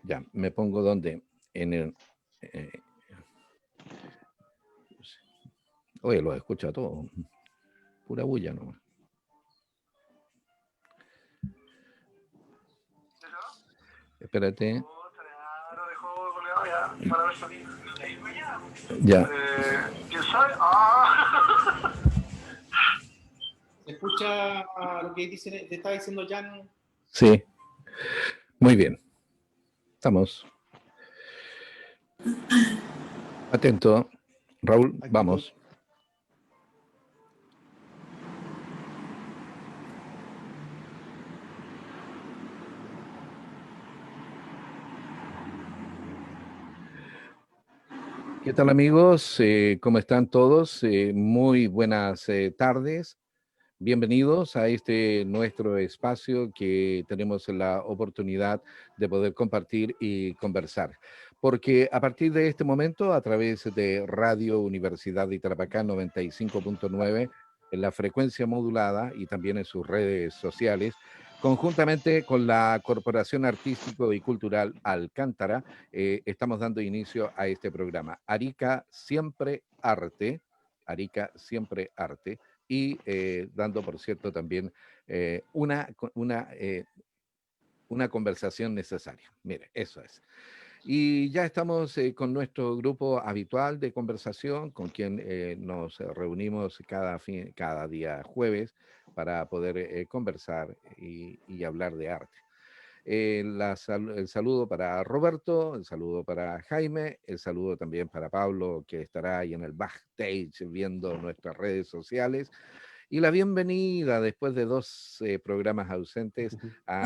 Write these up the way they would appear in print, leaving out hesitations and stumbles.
Ya, me pongo donde, en el... oye, lo escucha todo, pura bulla nomás. Espérate. Ya. ¿Quién sabe? ¡Ah! ¿Se escucha lo que dice, te está diciendo Jan? Sí, muy bien. Estamos. Atento. Raúl, vamos. ¿Qué tal, amigos? ¿Cómo están todos? Muy buenas tardes. Bienvenidos a este nuestro espacio que tenemos la oportunidad de poder compartir y conversar. Porque a partir de este momento, a través de Radio Universidad de Tarapacá 95.9, en la frecuencia modulada y también en sus redes sociales, conjuntamente con la Corporación Artístico y Cultural Alcántara, estamos dando inicio a este programa. Arica Siempre Arte, Arica Siempre Arte, y dando, por cierto, también una conversación necesaria. Mire, eso es. Y ya estamos con nuestro grupo habitual de conversación, con quien nos reunimos cada día jueves para poder conversar y hablar de arte. El saludo para Roberto, el saludo para Jaime, el saludo también para Pablo, que estará ahí en el backstage viendo nuestras redes sociales. Y la bienvenida después de dos programas ausentes a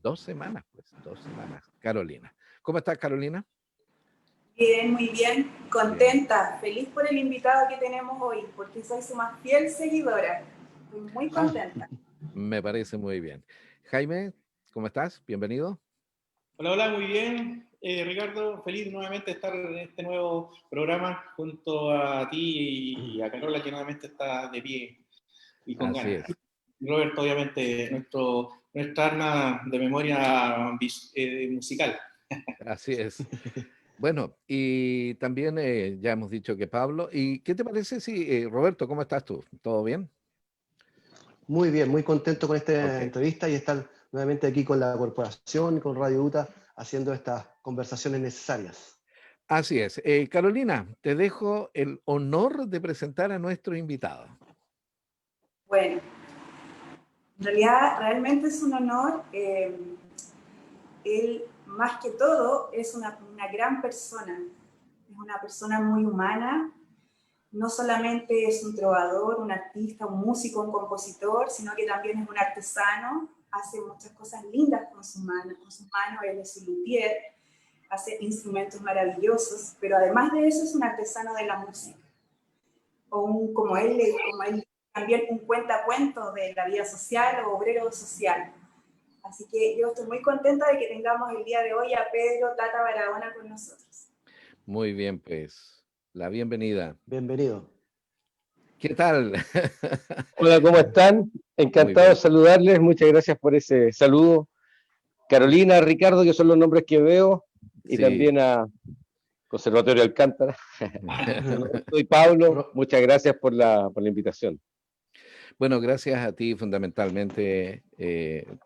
2 semanas, pues 2 semanas. Carolina. ¿Cómo estás, Carolina? Bien, muy bien, contenta, feliz por el invitado que tenemos hoy, porque soy su más fiel seguidora. Estoy muy contenta. Me parece muy bien. Jaime, ¿cómo estás? Bienvenido. Hola, hola, muy bien. Ricardo, feliz nuevamente de estar en este nuevo programa junto a ti y a Carola, que nuevamente está de pie y con Así ganas. es. Roberto, obviamente, nuestra arma de memoria musical. Así es. Bueno, y también ya hemos dicho que Pablo. ¿Y qué te parece si, Roberto, cómo estás tú? ¿Todo bien? Muy bien, muy contento con esta Ok. entrevista y estar nuevamente aquí con la corporación, con Radio UTA, haciendo estas conversaciones necesarias. Así es. Carolina, te dejo el honor de presentar a nuestro invitado. Bueno, en realidad realmente es un honor. Él, más que todo, es una gran persona. Es una persona muy humana. No solamente es un trovador, un artista, un músico, un compositor, sino que también es un artesano. Hace muchas cosas lindas con sus manos. Él es un luthier, hace instrumentos maravillosos, pero además de eso es un artesano de la música. O como él también un cuentacuentos de la vida social o obrero social. Así que yo estoy muy contenta de que tengamos el día de hoy a Pedro Tata Barahona con nosotros. Muy bien, pues, la bienvenida. Bienvenido. ¿Qué tal? Hola, ¿cómo están? Encantado de saludarles, muchas gracias por ese saludo. Carolina, Ricardo, que son los nombres que veo, y Sí. también a Conservatorio Alcántara. Soy Pablo, muchas gracias por la invitación. Bueno, gracias a ti fundamentalmente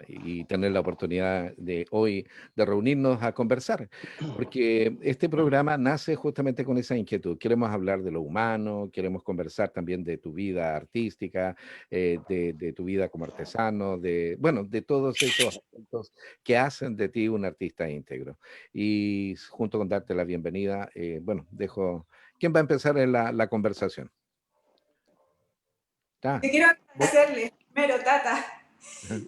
y tener la oportunidad de hoy de reunirnos a conversar, porque este programa nace justamente con esa inquietud. Queremos hablar de lo humano, queremos conversar también de tu vida artística, de tu vida como artesano, de todos esos aspectos que hacen de ti un artista íntegro. Y junto con darte la bienvenida, ¿quién va a empezar en la conversación? Te quiero agradecerle, primero, Tata.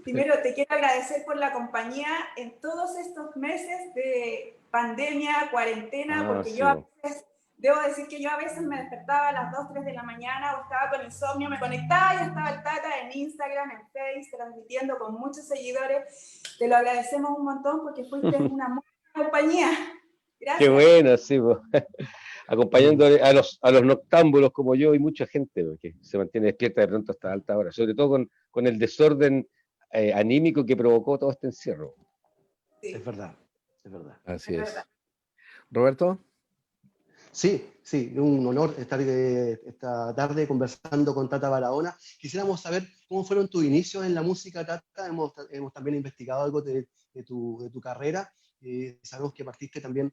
Primero, te quiero agradecer por la compañía en todos estos meses de pandemia, cuarentena, porque yo a veces, debo decir que yo a veces me despertaba a las 2, 3 de la mañana o estaba con insomnio, me conectaba y estaba el Tata en Instagram, en Facebook, transmitiendo con muchos seguidores. Te lo agradecemos un montón porque fuiste una muy buena compañía. Gracias. Qué bueno, sí, pues. Acompañando a los noctámbulos como yo y mucha gente que se mantiene despierta de pronto hasta alta hora, sobre todo con el desorden anímico que provocó todo este encierro. Sí. Es verdad. es verdad. Así Es es. verdad. Roberto. Sí, sí, un honor estar esta tarde conversando con Tata Barahona. Quisiéramos saber cómo fueron tus inicios en la música, Tata. Hemos también investigado algo de tu carrera. Sabemos que partiste también,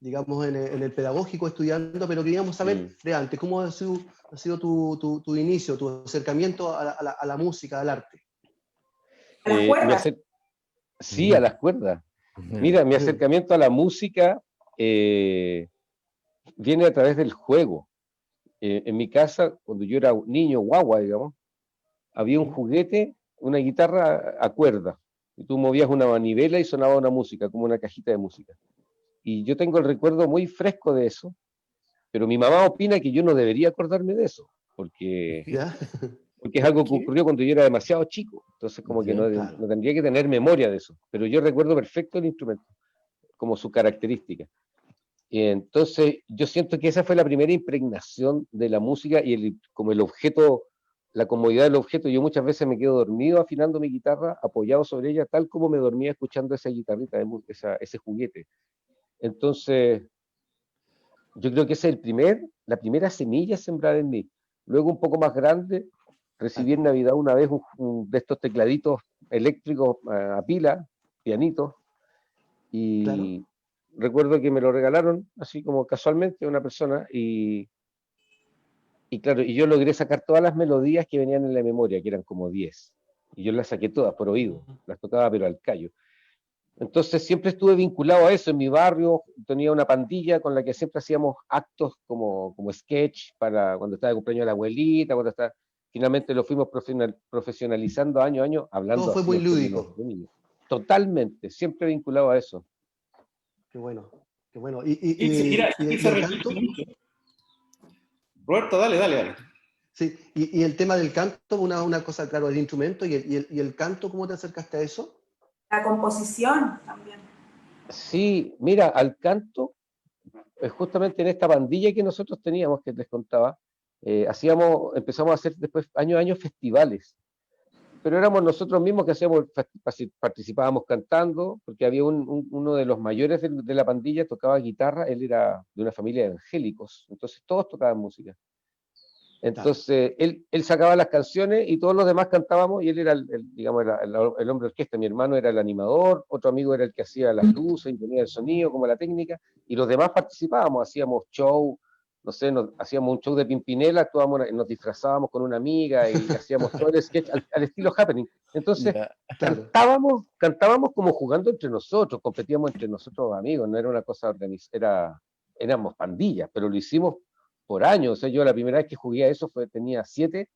digamos, en el pedagógico estudiando, pero queríamos saber de antes, ¿cómo ha sido tu inicio, tu acercamiento a la música, al arte? A las cuerdas. Sí, a las cuerdas. Mira, mi acercamiento a la música viene a través del juego. En mi casa, cuando yo era un niño guagua, digamos, había un juguete, una guitarra a cuerda. Y tú movías una manivela y sonaba una música, como una cajita de música. Y yo tengo el recuerdo muy fresco de eso, pero mi mamá opina que yo no debería acordarme de eso, porque ¿Ya? es algo que ocurrió cuando yo era demasiado chico. Entonces, como que Claro. no tendría que tener memoria de eso. Pero yo recuerdo perfecto el instrumento, como su característica. Y entonces, yo siento que esa fue la primera impregnación de la música y como el objeto, la comodidad del objeto. Yo muchas veces me quedo dormido afinando mi guitarra, apoyado sobre ella, tal como me dormía escuchando esa guitarrita, ese juguete. Entonces, yo creo que esa es la primera semilla sembrada en mí. Luego, un poco más grande, recibí en Navidad una vez de estos tecladitos eléctricos a pila, pianitos, Claro. y recuerdo que me lo regalaron así como casualmente una persona, y claro, y yo logré sacar todas las melodías que venían en la memoria, que eran como 10, y yo las saqué todas por oído, las tocaba pero al callo. Entonces siempre estuve vinculado a eso. En mi barrio tenía una pandilla con la que siempre hacíamos actos como sketch para cuando estaba de cumpleaños de la abuelita, finalmente lo fuimos profesionalizando año a año, Todo hablando fue así muy en términos lúdico. de niños. Totalmente, siempre vinculado a eso. Qué bueno, qué bueno. Mira, Y se el repite canto? mucho. Roberto, dale. Sí, y el tema del canto, una cosa, claro, el instrumento y el canto, ¿cómo te acercaste a eso? La composición también. Sí, mira, al canto, justamente en esta pandilla que nosotros teníamos, que les contaba, empezamos a hacer después año a año festivales, pero éramos nosotros mismos que participábamos cantando, porque había uno de los mayores de la pandilla, tocaba guitarra, él era de una familia de evangélicos, entonces todos tocaban música. Claro. Entonces él sacaba las canciones y todos los demás cantábamos, y él era digamos, el hombre de orquesta. Mi hermano era el animador, otro amigo era el que hacía las luces y ponía el sonido, como la técnica, y los demás participábamos, hacíamos show, no sé, hacíamos un show de Pimpinela, nos disfrazábamos con una amiga y hacíamos todo el sketch al estilo happening. Entonces Claro. cantábamos como jugando entre nosotros, competíamos entre nosotros amigos, no era una cosa organizada, éramos pandillas, pero lo hicimos por años. O sea, yo la primera vez que jugué a eso tenía 7,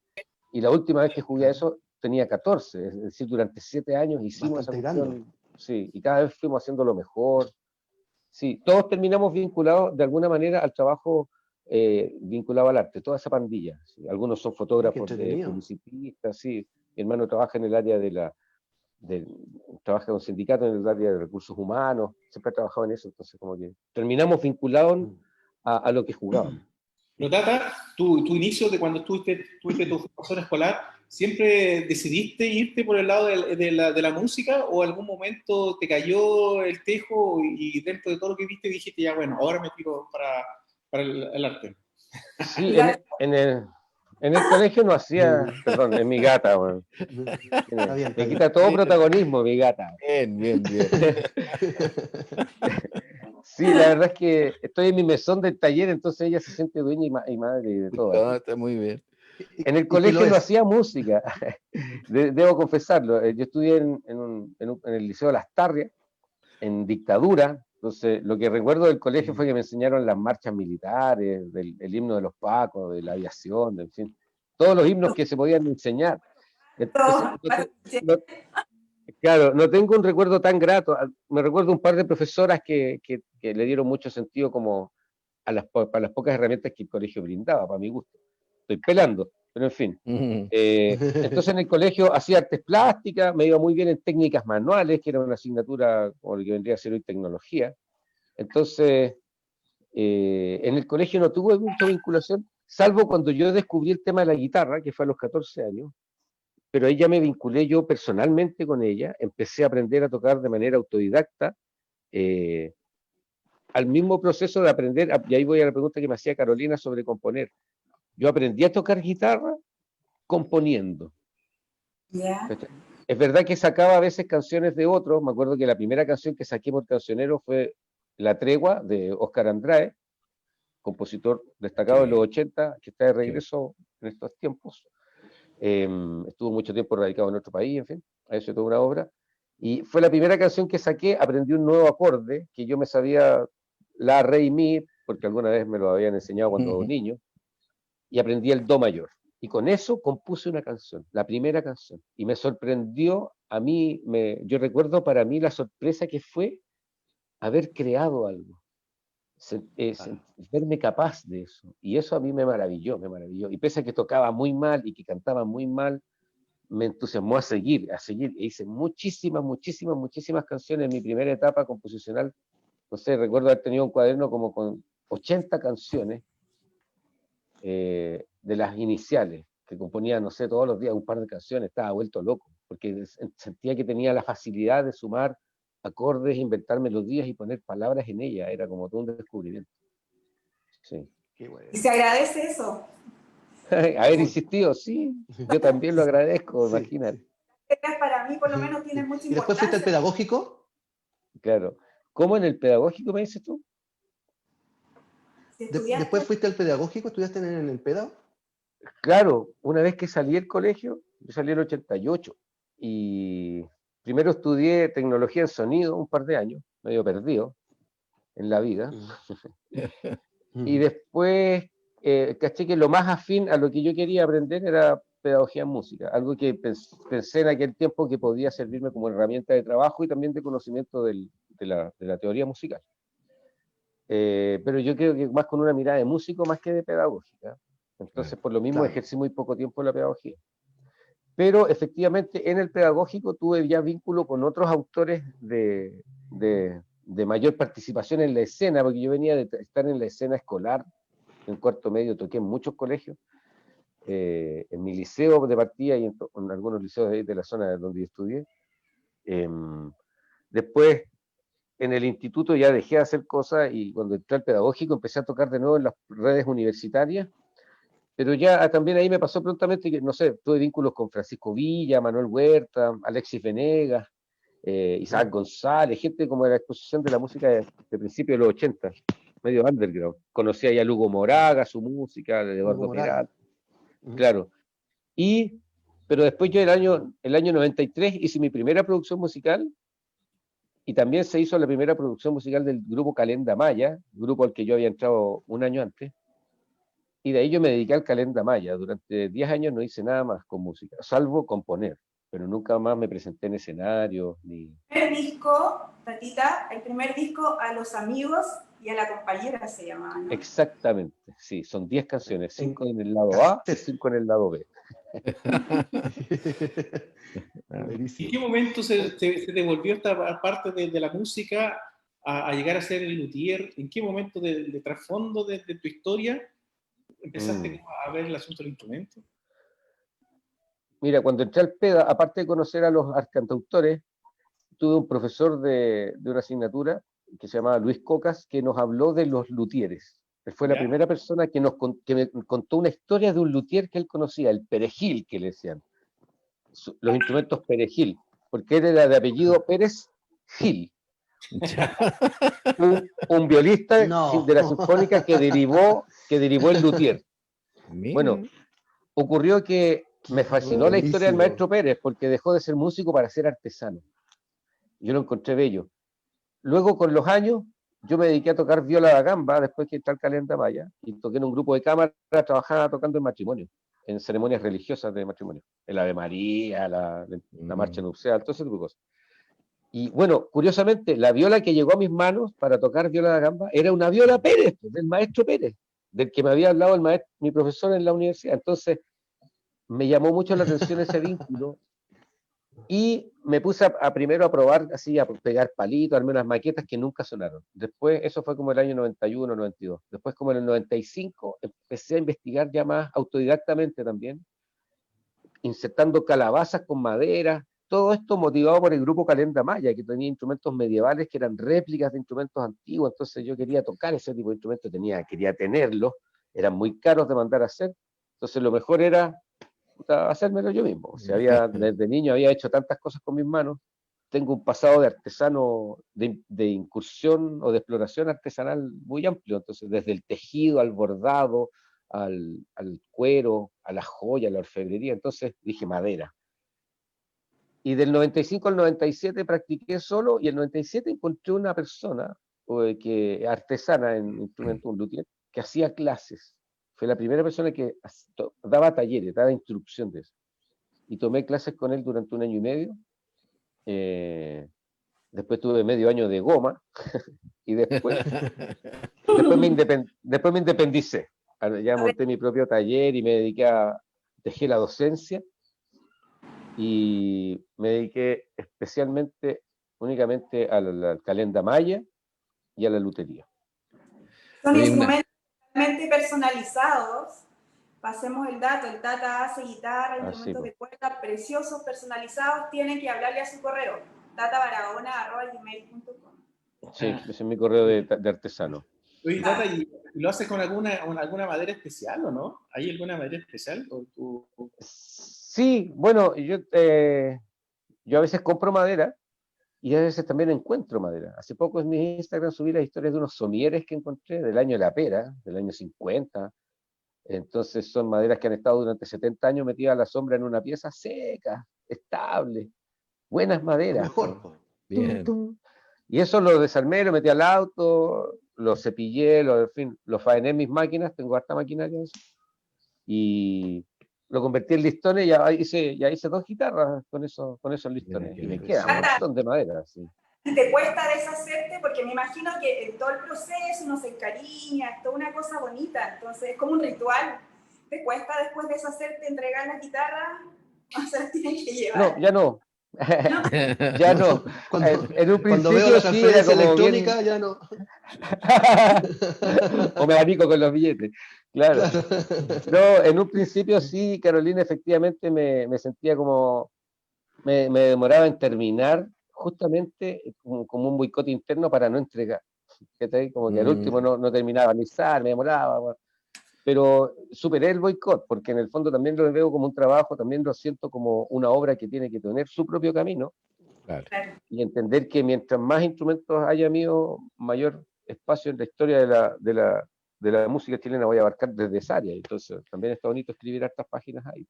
y la última vez que jugué a eso tenía 14. Es decir, durante 7 años hicimos esa Bastante grande. cuestión, sí, y cada vez fuimos haciendo lo mejor. Sí, todos terminamos vinculados de alguna manera al trabajo vinculado al arte, toda esa pandilla. Sí. Algunos son Qué fotógrafos, entretenido. publicistas, sí. Mi hermano trabaja en el área trabaja con sindicatos en el área de recursos humanos, siempre ha trabajado en eso, entonces como que terminamos vinculados a lo que jugábamos. Pero Tata, tu inicio de cuando tuviste tu formación escolar, ¿siempre decidiste irte por el lado de la música, o algún momento te cayó el tejo y dentro de todo lo que viste dijiste, ya bueno, ahora me tiro para el arte? Sí, en el colegio no hacía, perdón, es mi gata, bueno. Está bien, está Me bien. quita todo protagonismo, mi gata. Bien. Sí, la verdad es que estoy en mi mesón del taller, entonces ella se siente dueña y madre de todo aquí. No, está muy bien. En el Y lo colegio no es. hacía música, debo confesarlo. Yo estudié en el Liceo Las Tarrias, en dictadura. Entonces, lo que recuerdo del colegio fue que me enseñaron las marchas militares, el himno de los Pacos, de la aviación, en fin, todos los himnos que se podían enseñar. Entonces, claro, no tengo un recuerdo tan grato. Me recuerdo un par de profesoras que le dieron mucho sentido como para las pocas herramientas que el colegio brindaba, para mi gusto. Estoy pelando, pero en fin. Entonces en el colegio hacía artes plásticas, me iba muy bien en técnicas manuales, que era una asignatura como lo que vendría a ser hoy tecnología. Entonces, en el colegio no tuve mucha vinculación, salvo cuando yo descubrí el tema de la guitarra, que fue a los 14 años, pero ahí ya me vinculé yo personalmente con ella, empecé a aprender a tocar de manera autodidacta, al mismo proceso de aprender, y ahí voy a la pregunta que me hacía Carolina sobre componer. Yo aprendí a tocar guitarra componiendo. ¿Ya? Es verdad que sacaba a veces canciones de otros. Me acuerdo que la primera canción que saqué por Cancionero fue La Tregua de Óscar Andrade, compositor destacado en los 80, que está de regreso en estos tiempos. Estuvo mucho tiempo radicado en otro país, en fin, ha hecho toda una obra. Y fue la primera canción que saqué, aprendí un nuevo acorde, que yo me sabía la, re y mi, porque alguna vez me lo habían enseñado cuando niño, y aprendí el do mayor. Y con eso compuse una canción, la primera canción. Y me sorprendió, a mí, yo recuerdo para mí la sorpresa que fue haber creado algo. Verme capaz de eso. Y eso a mí me maravilló, me maravilló. Y pese a que tocaba muy mal y que cantaba muy mal, me entusiasmó a seguir, a seguir. E hice muchísimas, muchísimas, muchísimas canciones en mi primera etapa composicional. No sé, recuerdo haber tenido un cuaderno como con 80 canciones de las iniciales, que componía, no sé, todos los días un par de canciones. Estaba vuelto loco, porque sentía que tenía la facilidad de sumar acordes, inventar melodías y poner palabras en ellas. Era como todo un descubrimiento. Sí. Qué bueno. Y se agradece eso. Haber insistido, sí, yo también lo agradezco, Sí. imagínate. Para mí, por lo menos, tiene mucha importancia. ¿Y después fuiste al pedagógico? Claro. ¿Cómo en el pedagógico me dices tú? Si Después fuiste al pedagógico, estudiaste en el PEDA. Claro, una vez que salí del colegio, yo salí en el 88 y primero estudié tecnología en sonido un par de años, medio perdido en la vida, y después caché que lo más afín a lo que yo quería aprender era pedagogía en música, algo que pensé en aquel tiempo que podía servirme como herramienta de trabajo y también de conocimiento de la teoría musical. Pero yo creo que más con una mirada de músico más que de pedagógica. Entonces, por lo mismo, ejercí muy poco tiempo la pedagogía. Pero efectivamente, en el pedagógico tuve ya vínculo con otros autores de mayor participación en la escena, porque yo venía de estar en la escena escolar, en cuarto medio toqué en muchos colegios, en mi liceo de partida y en algunos liceos de la zona donde yo estudié. Después, en el instituto ya dejé de hacer cosas y cuando entré al pedagógico empecé a tocar de nuevo en las redes universitarias, pero ya también ahí me pasó prontamente que, no sé, tuve vínculos con Francisco Villa, Manuel Huerta, Alexis Venegas, Isaac González, gente como de la exposición de la música de principios de los 80, medio underground. Conocí ahí a Lugo Moraga, su música, de Eduardo Peral, claro. Pero después yo el año 93 hice mi primera producción musical y también se hizo la primera producción musical del grupo Calenda Maya, grupo al que yo había entrado un año antes. Y de ahí yo me dediqué al Calenda Maya. Durante 10 años no hice nada más con música, salvo componer, pero nunca más me presenté en escenarios. El primer disco, Tatita, el primer disco a los amigos y a la compañera se llamaba, ¿no? Exactamente, sí, son 10 canciones, 5 en el lado A y 5 en el lado B. ¿En qué momento se te volvió esta parte de la música a llegar a ser el luthier? ¿En qué momento de trasfondo de tu historia empezaste a ver el asunto del instrumento? Mira, cuando entré al PEDA, aparte de conocer a los cantautores, tuve un profesor de una asignatura que se llamaba Luis Cocas, que nos habló de los luthieres. Él fue la primera persona que me contó una historia de un luthier que él conocía, el perejil, que le decían. Los instrumentos perejil, porque él era de apellido Pérez Gil. un violista de la Sinfónica que derivó el luthier. Bueno, ocurrió que me fascinó la historia del maestro Pérez porque dejó de ser músico para ser artesano. Yo lo encontré bello. Luego, con los años, yo me dediqué a tocar viola da gamba después que entré al Calenda Maya y toqué en un grupo de cámara, trabajaba tocando en matrimonio, en ceremonias religiosas de matrimonio, el Ave María, la marcha nupcial, todo ese tipo de cosas. Y bueno, curiosamente, la viola que llegó a mis manos para tocar viola da gamba era una viola Pérez, del maestro Pérez, del que me había hablado mi profesor en la universidad. Entonces, me llamó mucho la atención ese vínculo y me puse primero a probar así, a pegar palitos, armé unas maquetas que nunca sonaron. Después, eso fue como el año 91, 92. Después, como en el 95, empecé a investigar ya más autodidactamente también, insertando calabazas con madera, todo esto motivado por el grupo Calenda Maya, que tenía instrumentos medievales que eran réplicas de instrumentos antiguos, entonces yo quería tocar ese tipo de instrumentos, quería tenerlos, eran muy caros de mandar a hacer, entonces lo mejor era hacérmelo yo mismo. O sea, desde niño había hecho tantas cosas con mis manos, tengo un pasado de artesano, de incursión o de exploración artesanal muy amplio, entonces desde el tejido al bordado, al cuero, a la joya, a la orfebrería, entonces dije madera. Y del 95 al 97 practiqué solo, y en el 97 encontré una persona artesana en instrumentos, un luthier, que hacía clases. Fue la primera persona que daba talleres, daba instrucción de eso. Y tomé clases con él durante 1 año y medio. Después tuve medio año de goma. Y después me independicé. Ya monté mi propio taller y me dediqué a tejer la docencia. Y me dediqué únicamente al Calenda Maya y a la lutería. Son instrumentos totalmente personalizados. Pasemos el dato, el Tata hace guitarra, instrumentos de cuerda preciosos, personalizados. Tienen que hablarle a su correo, tatabarahona@gmail.com. Sí, ese es mi correo de artesano. Oye, Tata, ¿y lo haces con alguna madera especial o no? ¿Hay alguna madera especial? Sí, bueno, yo a veces compro madera y a veces también encuentro madera. Hace poco en mi Instagram subí las historias de unos somieres que encontré del año de la pera, del año 50. Entonces son maderas que han estado durante 70 años metidas a la sombra en una pieza seca, estable, buenas maderas. Mejor. Bien. Y eso lo desarmé, lo metí al auto, lo cepillé, en fin, lo faené en mis máquinas, tengo harta maquinaria de eso, y lo convertí en listones y ya hice 2 guitarras con esos listones. Y me queda un montón de madera. Sí. ¿Te cuesta deshacerte? Porque me imagino que en todo el proceso uno se encariña, es toda una cosa bonita, entonces es como un ritual. ¿Te cuesta después deshacerte, entregar la guitarra? O sea, tienen que llevar. No, ya no. Ya no. En un cuando veo la transferencia electrónica, ya no. O me amigo con los billetes. Claro. No, en un principio sí, Carolina, efectivamente me sentía como. Me demoraba en terminar, justamente como un boicot interno para no entregar. Como que al último no terminaba de alisar, me demoraba. Bueno. Pero superé el boicot, porque en el fondo también lo veo como un trabajo, también lo siento como una obra que tiene que tener su propio camino. Claro. Y entender que mientras más instrumentos haya mío, mayor espacio en la historia de la música chilena voy a abarcar desde esa área. Entonces también está bonito escribir hartas páginas ahí.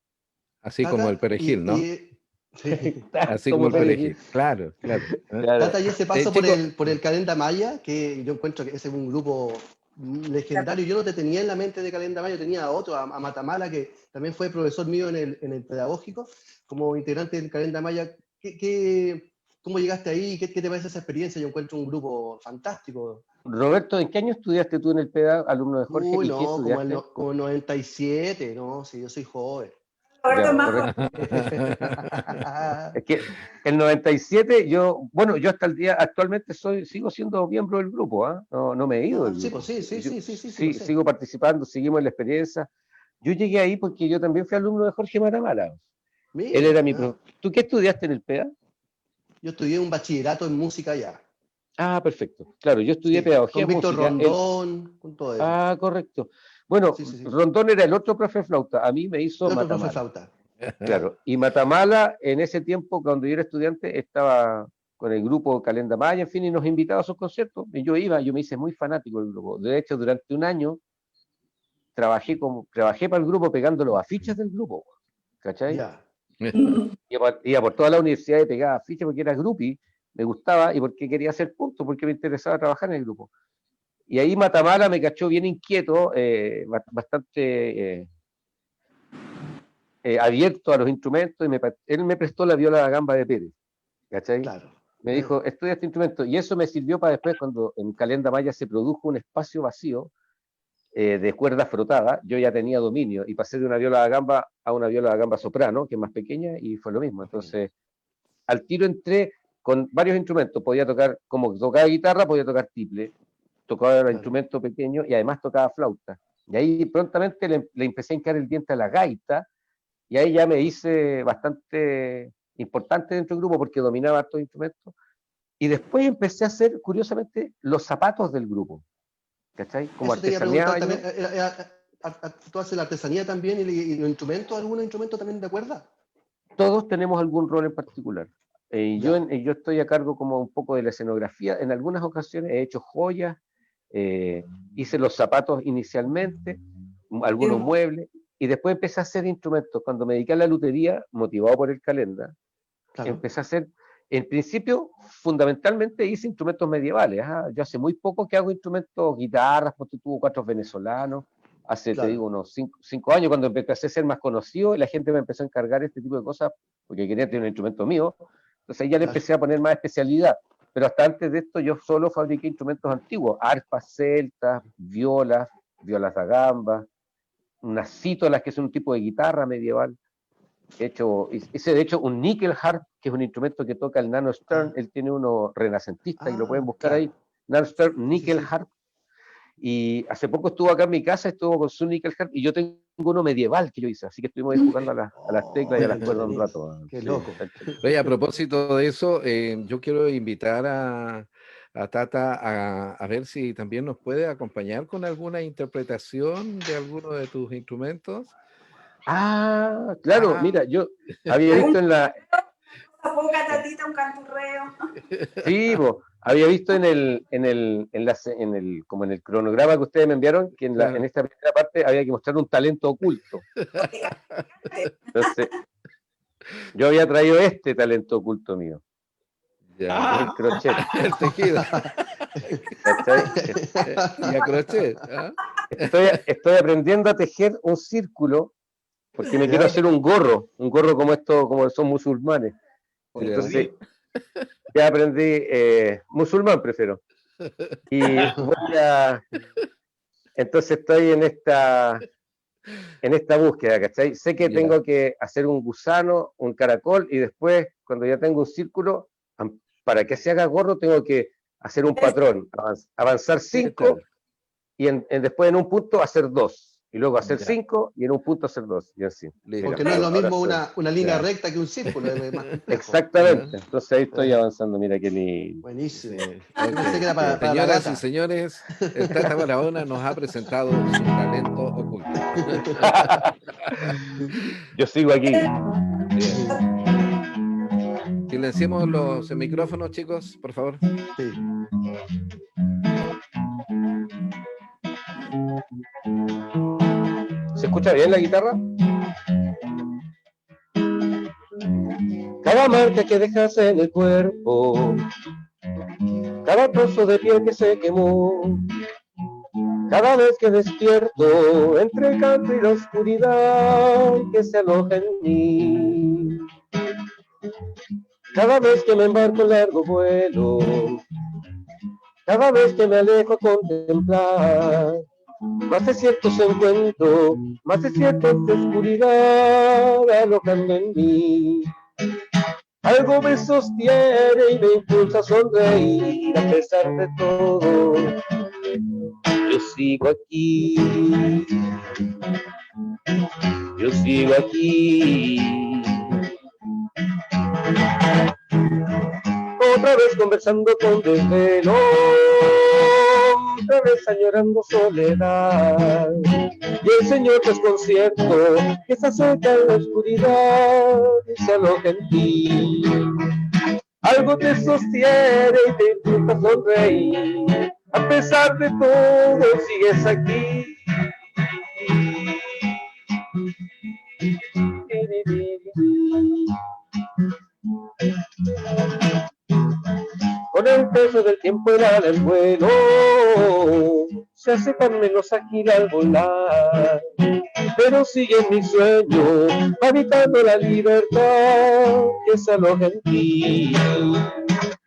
Así como el perejil, ¿no? Sí. Así como el perejil, claro. Tata, y ese paso por el Calenda Maya, que yo encuentro que ese es un grupo legendario. Yo no te tenía en la mente de Calenda Maya, tenía a otro, a Matamala, que también fue profesor mío en el pedagógico, como integrante del Calenda Maya. ¿Cómo llegaste ahí? ¿Qué te parece esa experiencia? Yo encuentro un grupo fantástico. Roberto, ¿en qué año estudiaste tú en el PEDA, alumno de Jorge? Uy, ¿Y qué estudiaste? como 97, no, sí, yo soy joven. Es que el 97 yo hasta el día actualmente sigo siendo miembro del grupo, ¿eh? No me he ido del grupo. Sí, sigo participando, seguimos en la experiencia. Yo llegué ahí porque yo también fui alumno de Jorge Matamala. Mira, él era mi profesor. ¿Tú qué estudiaste en el PEDA? Yo estudié un bachillerato en música allá. Ah, perfecto. Claro, yo estudié pedagogía con Víctor música. Rondón, con todo eso. Ah, correcto. Bueno, Rondón era el otro profe flauta. A mí me hizo el otro Matamala. profe flauta. Claro, y Matamala en ese tiempo, cuando yo era estudiante, estaba con el grupo Calenda Maya, en fin, y nos invitaba a sus conciertos, y yo me hice muy fanático del grupo. De hecho, durante 1 año trabajé para el grupo pegando los afiches del grupo, ¿cachai? Iba por toda la universidad y pegaba afiches porque era groupie, me gustaba y porque quería hacer puntos, porque me interesaba trabajar en el grupo. Y ahí Matamala me cachó bien inquieto, bastante abierto a los instrumentos, y él me prestó la viola da gamba de Pérez, ¿cachai? Claro. Me dijo, estudia este instrumento, y eso me sirvió para después, cuando en Calenda Maya se produjo un espacio vacío de cuerdas frotadas, yo ya tenía dominio, y pasé de una viola da gamba a una viola da gamba soprano, que es más pequeña, y fue lo mismo. Entonces, al tiro entré con varios instrumentos, podía tocar, como tocaba guitarra, podía tocar tiple, tocaba instrumento pequeño, y además tocaba flauta. Y ahí prontamente le empecé a hincar el diente a la gaita, y ahí ya me hice bastante importante dentro del grupo porque dominaba estos instrumentos. Y después empecé a hacer, curiosamente, los zapatos del grupo. ¿Cachai? Como Eso te iba a artesaneaba preguntar yo. también, ¿tú haces la artesanía también y los instrumentos? ¿Algunos instrumentos también de cuerda? Todos tenemos algún rol en particular. Ya. Yo estoy a cargo como un poco de la escenografía. En algunas ocasiones he hecho joyas, hice los zapatos inicialmente, algunos muebles, y después empecé a hacer instrumentos. Cuando me dediqué a la lutería, motivado por el calenda, Claro. empecé a hacer, en principio, fundamentalmente hice instrumentos medievales. Yo hace muy poco que hago instrumentos, guitarras, porque tuvo cuatro venezolanos. Hace, Claro. te digo, unos 5 años, cuando empecé a ser más conocido, y la gente me empezó a encargar este tipo de cosas, porque quería tener un instrumento mío. Entonces ahí ya le Claro. empecé a poner más especialidad. Pero hasta antes de esto yo solo fabriqué instrumentos antiguos, arpas celtas, violas da gamba, unas cítolas, que es un tipo de guitarra medieval. Hice de hecho un nickel harp, que es un instrumento que toca el Nano Stern. Él tiene uno renacentista y lo pueden buscar claro. ahí. Nano Stern Nickel sí. Harp. Y hace poco estuvo acá en mi casa, estuvo con su nickel harp, y yo tengo uno medieval que yo hice, así que estuvimos ahí jugando a las teclas y a las cuerdas un rato. Qué Sí, loco. Oye, a propósito de eso, yo quiero invitar a Tata a ver si también nos puede acompañar con alguna interpretación de alguno de tus instrumentos. Claro, Ah. Mira, yo había visto en la... Una poca tatita, un canturreo. Sí, había visto como en el cronograma que ustedes me enviaron, que Claro. en esta primera parte había que mostrar un talento oculto. Entonces, yo había traído este talento oculto mío. Ya. El crochet. El tejido. ¿Cachai? Y a crochet. ¿Ah? Estoy aprendiendo a tejer un círculo porque me Ya. quiero hacer un gorro como estos, como son musulmanes. Entonces, ya aprendí, musulmán prefiero. Y entonces estoy en esta búsqueda, ¿cachai? Sé que Ya. tengo que hacer un gusano, un caracol, y después, cuando ya tengo un círculo, para que se haga gorro, tengo que hacer un patrón, avanzar 5, y después en un punto hacer 2. Y luego hacer Ya. 5 y en un punto hacer 2. Y así. Listo. Porque no es lo Ahora mismo soy- una línea Claro. recta que un círculo, es más complejo. Exactamente. Entonces ahí estoy avanzando. Mira qué lindo. Buenísimo. Sí. Yo pensé que era para la Señoras y gata. señores, el Tata Barahona nos ha presentado su talento oculto. Yo sigo aquí. Bien. Silenciemos los micrófonos, chicos, por favor. Sí. ¿Se escucha bien la guitarra? Cada marca que dejas en el cuerpo, cada trozo de piel que se quemó, cada vez que despierto entre el canto y la oscuridad que se aloja en mí, cada vez que me embarco en largo vuelo, cada vez que me alejo a contemplar más desiertos encuentro, más desiertos de oscuridad alojando en mí. Algo me sostiene y me impulsa a sonreír a pesar de todo. Yo sigo aquí. Yo sigo aquí. Otra vez conversando con desvelo, otra vez añorando soledad, y el Señor desconcierto que se acerca en la oscuridad y se aloja en ti. Algo te sostiene y te impulsa a sonreír, a pesar de todo sigues aquí. Con el peso del tiempo era el vuelo, se hace tan menos ágil al volar, pero sigue en mi sueño, habitando la libertad que se aloja en ti.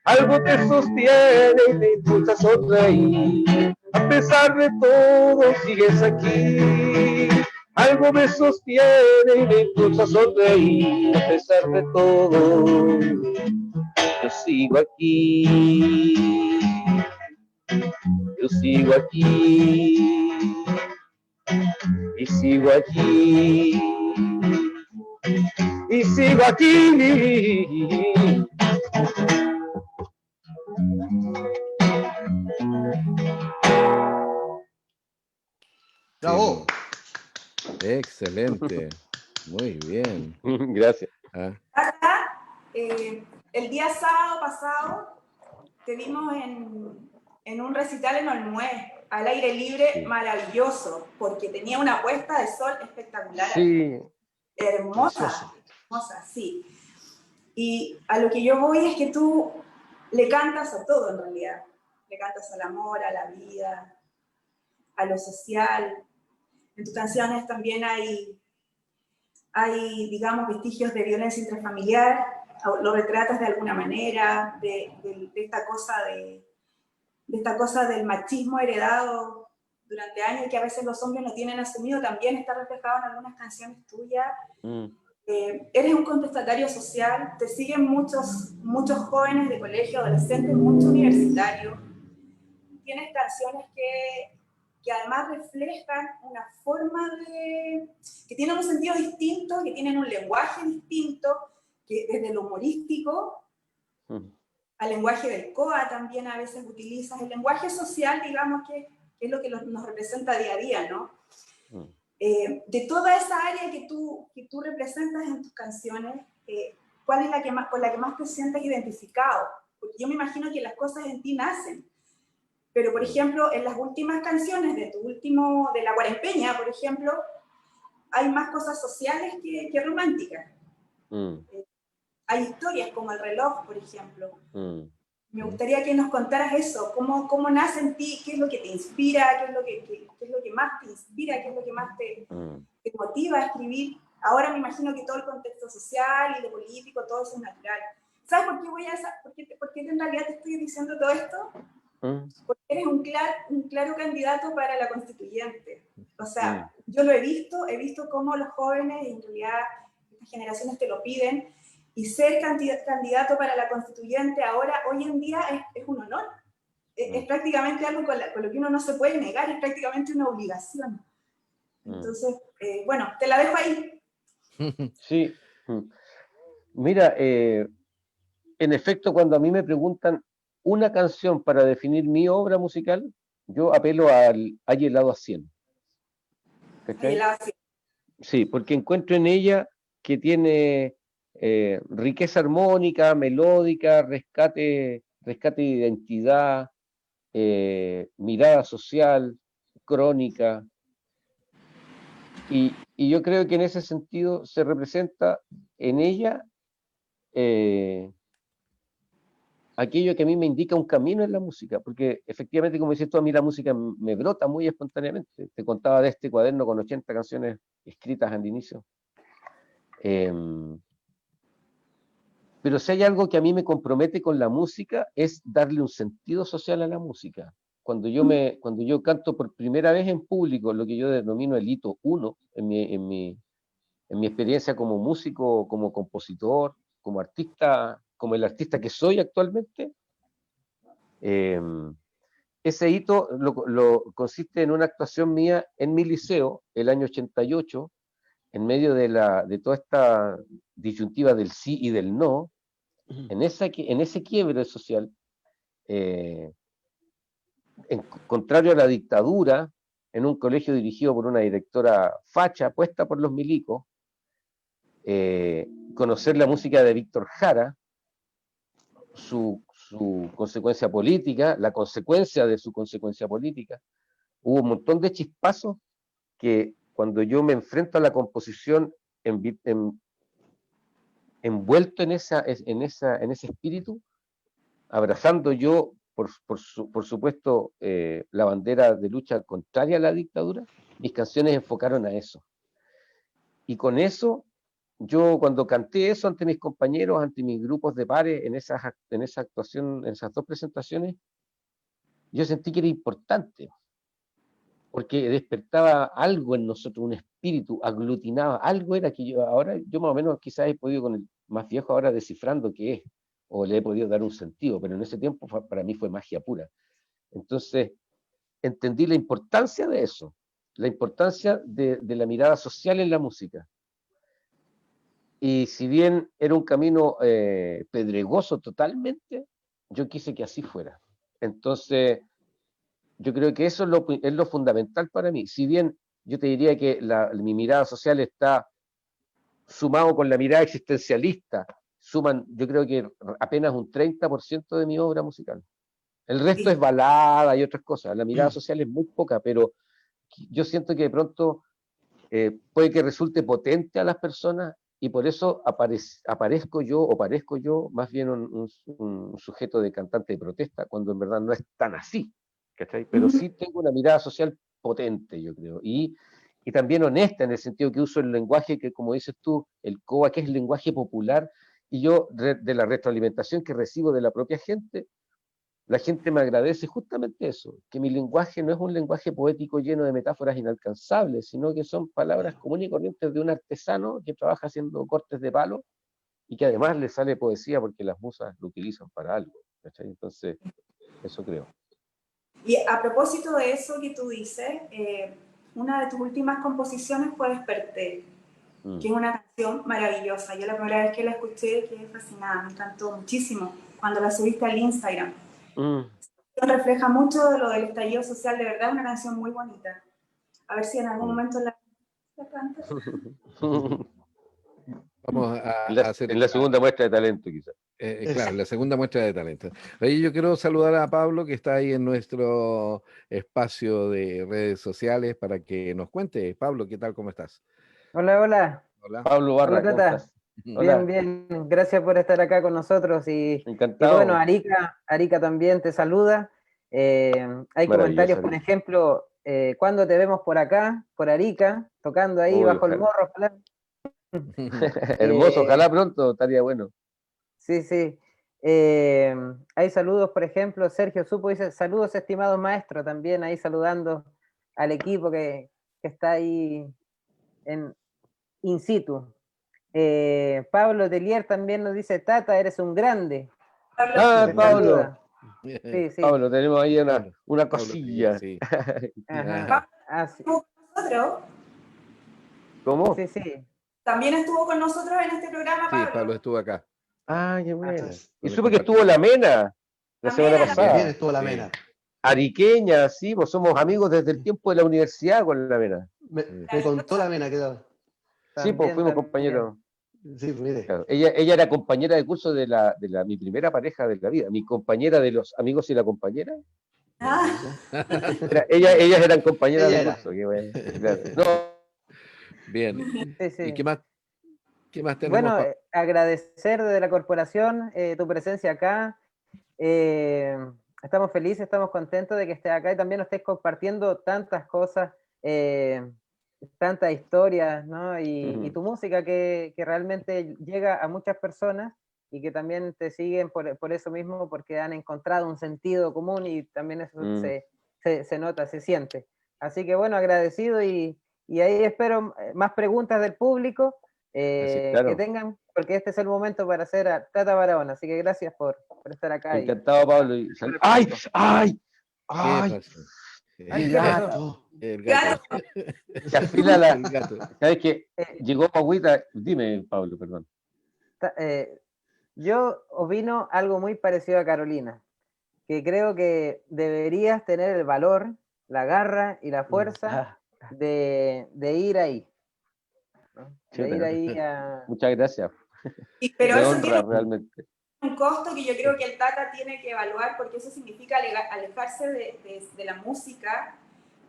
Algo te sostiene y te impulsa a sonreír, a pesar de todo sigues aquí. Algo me sostiene y me impulsa a sonreír, a pesar de todo. Yo sigo aquí, yo sigo aquí, y sigo aquí, y sigo contigo aquí. ¡Bravo! Excelente. Muy bien. Gracias. Ah, Tata, el día sábado pasado te vimos en un recital en Olmué, al aire libre, Sí. maravilloso, porque tenía una puesta de sol espectacular. Sí. Hermosa, Precioso. hermosa, sí. Y a lo que yo voy es que tú le cantas a todo en realidad. Le cantas al amor, a la vida, a lo social. En tus canciones también hay, digamos, vestigios de violencia intrafamiliar, lo retratas de alguna manera, de esta cosa del machismo heredado durante años y que a veces los hombres no tienen asumido, también está reflejado en algunas canciones tuyas. Eres un contestatario social, te siguen muchos jóvenes de colegio, adolescentes, muchos universitarios. Tienes canciones que además reflejan una forma que tienen un sentido distinto, que tienen un lenguaje distinto, que desde lo humorístico al lenguaje del COA también a veces utilizas, el lenguaje social, digamos, que es lo que nos representa día a día, ¿no? De toda esa área que tú representas en tus canciones, ¿cuál es con la que más te sientes identificado? Porque yo me imagino que las cosas en ti nacen, pero por ejemplo, en las últimas canciones de La Cuarempeña, por ejemplo, hay más cosas sociales que románticas. Hay historias como El reloj, por ejemplo. Me gustaría que nos contaras eso, cómo nace en ti, qué es lo que te inspira, qué es lo que más te inspira, qué es lo que más te motiva a escribir. Ahora me imagino que todo el contexto social y lo político, todo eso es natural. ¿Sabes por qué en realidad te estoy diciendo todo esto? Porque eres un claro candidato para la constituyente. O sea, yo lo he visto cómo los jóvenes, y en realidad estas generaciones te lo piden, y ser candidato para la constituyente ahora, hoy en día, es un honor. Es prácticamente algo con lo que uno no se puede negar, es prácticamente una obligación. Entonces, bueno, te la dejo ahí. Sí. Mira, en efecto, cuando a mí me preguntan una canción para definir mi obra musical, yo apelo al Hay helado a 100. ¿Cachai? Sí, porque encuentro en ella que tiene riqueza armónica, melódica, rescate de identidad, mirada social, crónica. Y yo creo que en ese sentido se representa en ella aquello que a mí me indica un camino en la música, porque efectivamente, como dices tú, a mí la música me brota muy espontáneamente. Te contaba de este cuaderno con 80 canciones escritas al inicio. Pero si hay algo que a mí me compromete con la música es darle un sentido social a la música. Cuando yo canto por primera vez en público, lo que yo denomino el hito 1 en mi experiencia como músico, como compositor, como artista, como el artista que soy actualmente, ese hito lo consiste en una actuación mía en mi liceo, el año 88, en medio de toda esta disyuntiva del sí y del no, en ese quiebre social, contrario a la dictadura, en un colegio dirigido por una directora facha, puesta por los milicos, conocer la música de Víctor Jara, su consecuencia política, la consecuencia de su consecuencia política. Hubo un montón de chispazos que cuando yo me enfrento a la composición envuelto en ese espíritu, abrazando yo, por supuesto, la bandera de lucha contraria a la dictadura, mis canciones enfocaron a eso. Y con eso, yo cuando canté eso ante mis compañeros, ante mis grupos de pares, en esa actuación, en esas dos presentaciones, yo sentí que era importante, porque despertaba algo en nosotros, un espíritu, aglutinaba, algo era que yo más o menos quizás he podido con el más viejo ahora descifrando qué es, o le he podido dar un sentido, pero en ese tiempo para mí fue magia pura. Entonces, entendí la importancia de eso, la importancia de la mirada social en la música. Y si bien era un camino pedregoso totalmente, yo quise que así fuera. Entonces, yo creo que eso es lo fundamental para mí. Si bien yo te diría que mi mirada social está sumado con la mirada existencialista, suman, yo creo que apenas un 30% de mi obra musical. El resto es balada y otras cosas. La mirada social es muy poca, pero yo siento que de pronto puede que resulte potente a las personas y por eso aparezco yo o parezco yo más bien un sujeto de cantante de protesta, cuando en verdad no es tan así, ¿cachai? Pero sí tengo una mirada social potente, yo creo, y también honesta en el sentido que uso el lenguaje que, como dices tú, el COA, que es el lenguaje popular, y yo de la retroalimentación que recibo de la propia gente, la gente me agradece justamente eso, que mi lenguaje no es un lenguaje poético lleno de metáforas inalcanzables, sino que son palabras comunes y corrientes de un artesano que trabaja haciendo cortes de palo y que además le sale poesía porque las musas lo utilizan para algo, ¿cachai? Entonces, eso creo. Y a propósito de eso que tú dices, una de tus últimas composiciones fue Desperté, que es una canción maravillosa. Yo la primera vez que la escuché quedé fascinada, me encantó muchísimo cuando la subiste al Instagram. Refleja mucho de lo del estallido social, de verdad, una canción muy bonita. A ver si en algún momento la canta. Vamos a hacer en la segunda muestra de talento, quizás. claro, la segunda muestra de talento. Oye, yo quiero saludar a Pablo, que está ahí en nuestro espacio de redes sociales, para que nos cuente. Pablo, ¿qué tal? ¿Cómo estás? Hola, hola. Hola. Pablo Barra, Hola, ¿cómo Tata. estás? Bien, bien. Gracias por estar acá con nosotros. Y encantado. bueno, Arica también te saluda. Hay comentarios, por ejemplo, ¿cuándo te vemos por acá, por Arica, tocando ahí bajo el morro? Hermoso, ojalá pronto, estaría bueno. Sí, sí. Hay saludos, por ejemplo, Sergio Supo dice, saludos, estimado maestro, también ahí saludando al equipo que está ahí in situ. Pablo Telier también nos dice, Tata, eres un grande. Ah, Pablo. Sí, sí. Pablo, tenemos ahí una cosilla. Sí. Ajá. ¿Estuvo con nosotros? ¿Cómo? Sí, sí. También estuvo con nosotros en este programa, Pablo. Sí, Pablo estuvo acá. Ah, qué bueno. Y Con supe que estuvo la Mena la semana pasada. También estuvo la Mena. Ariqueña, sí, pues somos amigos desde el tiempo de la universidad con la Mena. Me contó la Mena que daba. Sí, pues fuimos compañeros. Sí, mire. Claro. Ella era compañera de curso de mi primera pareja de la vida, mi compañera de los amigos y la compañera. Ellas eran compañeras de curso. Qué bueno. Claro. No. Bien. Sí, sí. ¿Y qué más tenemos? Bueno, agradecer desde la corporación tu presencia acá. Estamos felices, estamos contentos de que estés acá y también nos estés compartiendo tantas cosas, tantas historias, ¿no? Y tu música que realmente llega a muchas personas y que también te siguen por eso mismo, porque han encontrado un sentido común y también eso se nota, se siente. Así que bueno, agradecido y ahí espero más preguntas del público que tengan, porque este es el momento para hacer a Tata Barahona. Así que gracias por estar acá. Encantado, Pablo. ¡Ay! ¡Ay! ¡Ay! El gato. El gato. Se afila la. El gato. ¿Sabes qué? Llegó Agüita. Dime, Pablo, perdón. Yo opino algo muy parecido a Carolina, que creo que deberías tener el valor, la garra y la fuerza de ir ahí. ¿no? De ir ahí a... Muchas gracias. Pero Me eso honra tiene realmente. un costo que yo creo que el Tata tiene que evaluar, porque eso significa alejarse de la música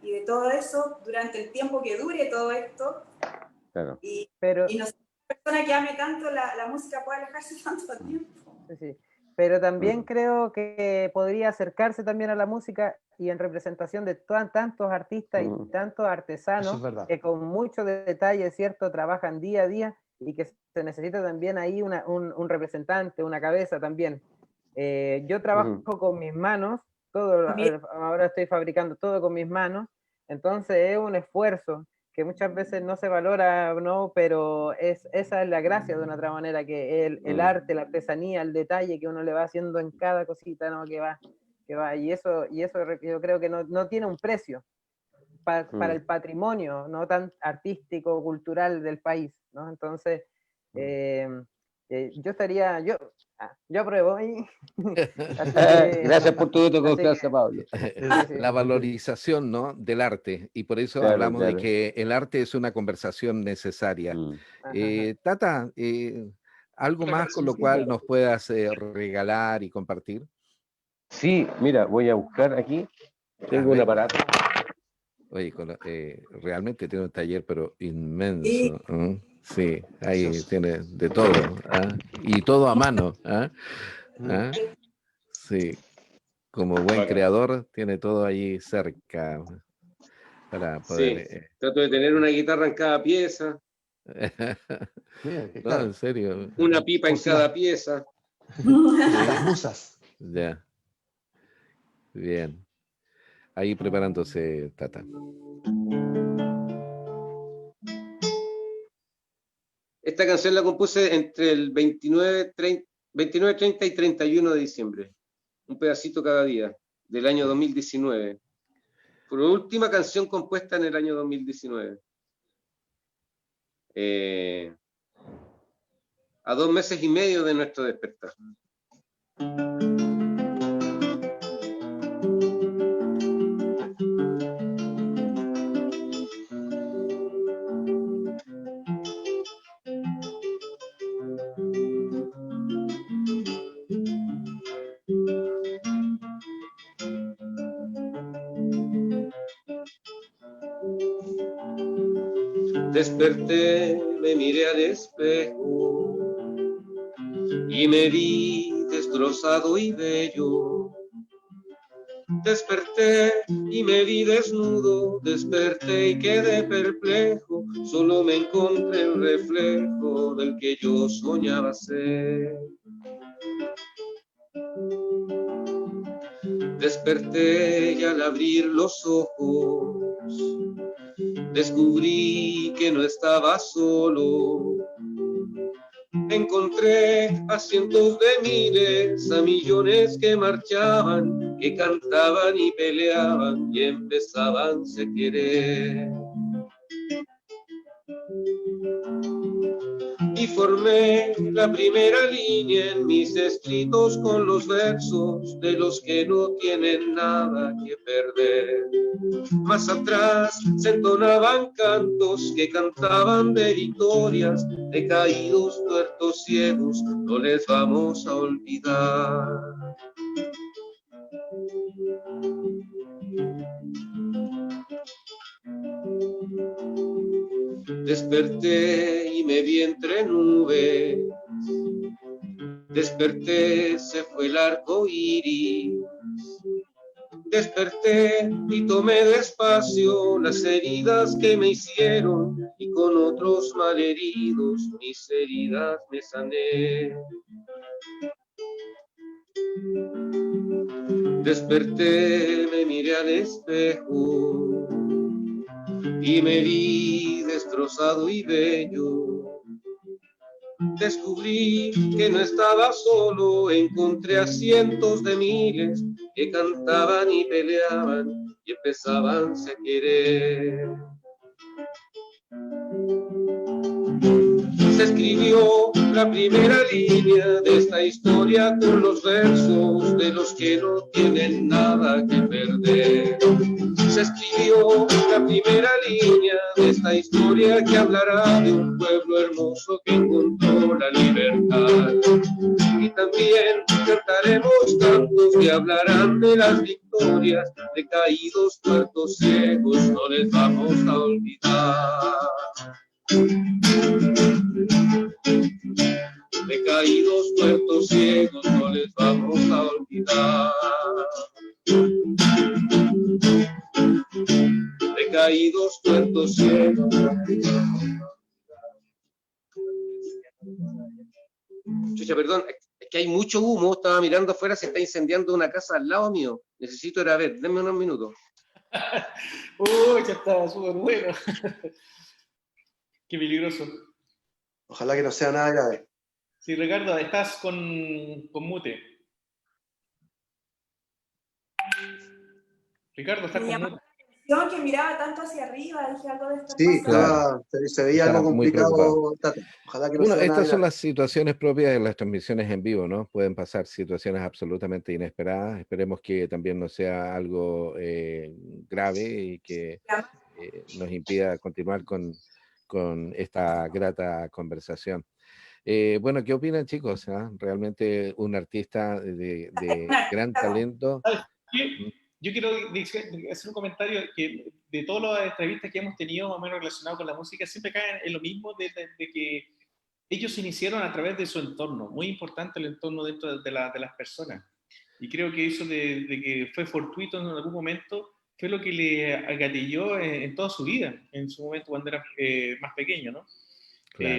y de todo eso durante el tiempo que dure todo esto. Claro. Y no sé, una persona que ame tanto la música puede alejarse tanto tiempo. Sí, sí. Pero también creo que podría acercarse también a la música y en representación de tantos artistas y tantos artesanos que con mucho detalle, ¿cierto?, trabajan día a día y que se necesita también ahí un representante, una cabeza también. Yo trabajo con mis manos, ahora estoy fabricando todo con mis manos, entonces es un esfuerzo que muchas veces no se valora, ¿no? Pero esa es la gracia de una otra manera, que el arte, la artesanía, el detalle que uno le va haciendo en cada cosita, ¿no? que va, y eso yo creo que no tiene un precio para el patrimonio, no tan artístico, cultural del país, ¿no? Entonces, Yo apruebo. Gracias por tu voto de confianza, Pablo. La valorización, ¿no?, del arte, y por eso Claro, hablamos de claro. que el arte es una conversación necesaria. Tata, ¿algo más con lo cual nos puedas regalar y compartir? Sí, mira, voy a buscar aquí. Tengo un aparato. Oye, realmente tiene un taller, pero inmenso. Sí, ahí tiene de todo. Y todo a mano. Sí, como buen creador, tiene todo ahí cerca para poder... Sí, trato de tener una guitarra en cada pieza. Mira, No, en serio. Una pipa en cada pieza. Las musas. Ya. Bien. Ahí preparándose, Tata. Esta canción la compuse entre el 29, 30 y 31 de diciembre. Un pedacito cada día, del año 2019. Por última canción compuesta en el año 2019. A 2 meses y medio de nuestro despertar. Desperté, me miré al espejo y me vi destrozado y bello. Desperté y me vi desnudo, desperté y quedé perplejo, solo me encontré el reflejo del que yo soñaba ser. Desperté y al abrir los ojos descubrí que no estaba solo. Encontré a cientos de miles, a millones que marchaban, que cantaban y peleaban y empezaban a querer. Y formé la primera línea en mis escritos con los versos de los que no tienen nada que perder. Más atrás se entonaban cantos que cantaban de victorias, de caídos, tuertos, ciegos, no les vamos a olvidar. Desperté y me vi entre nubes, desperté, se fue el arco iris. Desperté y tomé despacio las heridas que me hicieron y con otros malheridos mis heridas me sané. Desperté, me miré al espejo y me vi destrozado y bello. Descubrí que no estaba solo, encontré a cientos de miles que cantaban y peleaban y empezaban a querer. Se escribió la primera línea de esta historia con los versos de los que no tienen nada que perder. Se escribió la primera línea de esta historia que hablará de un pueblo hermoso que encontró la libertad. Y también cantaremos cantos que hablarán de las victorias de caídos, tuertos, ciegos, no les vamos a olvidar. De caídos, tuertos, ciegos, no les vamos a olvidar. De caídos, tuertos, ciegos. Chucha, perdón, es que hay mucho humo, estaba mirando afuera, se está incendiando una casa al lado mío. Necesito ir a ver, denme unos minutos. Uy, ya está súper bueno. Qué peligroso. Ojalá que no sea nada grave. Sí, Ricardo, estás con mute. Ricardo, estás con mute. que miraba tanto hacia arriba, dije algo de estar Sí, pasando. claro, se veía Está algo muy preocupado. complicado, Tata. Ojalá que no Bueno, sea nada estas son grave. las situaciones propias de las transmisiones en vivo, ¿no? Pueden pasar situaciones absolutamente inesperadas. Esperemos que también no sea algo grave y que nos impida continuar con esta grata conversación. Bueno, ¿qué opinan, chicos? ¿Ah? Realmente un artista de gran talento. ¿Sabes qué? Yo quiero hacer un comentario que de todas las entrevistas que hemos tenido más o menos relacionadas con la música, siempre caen en lo mismo de que ellos se iniciaron a través de su entorno, muy importante el entorno dentro de las personas. Y creo que eso de que fue fortuito en algún momento fue lo que le gatilló en toda su vida, en su momento cuando era más pequeño, ¿no? Claro.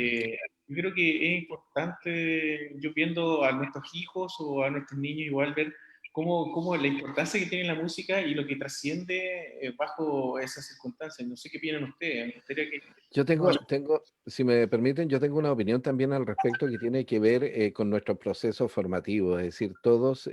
Yo creo que es importante, yo viendo a nuestros hijos o a nuestros niños igual ver cómo la importancia que tiene la música y lo que trasciende bajo esas circunstancias. No sé qué opinan ustedes, me gustaría que... Yo tengo, si me permiten, yo tengo una opinión también al respecto que tiene que ver con nuestro proceso formativo. Es decir, todos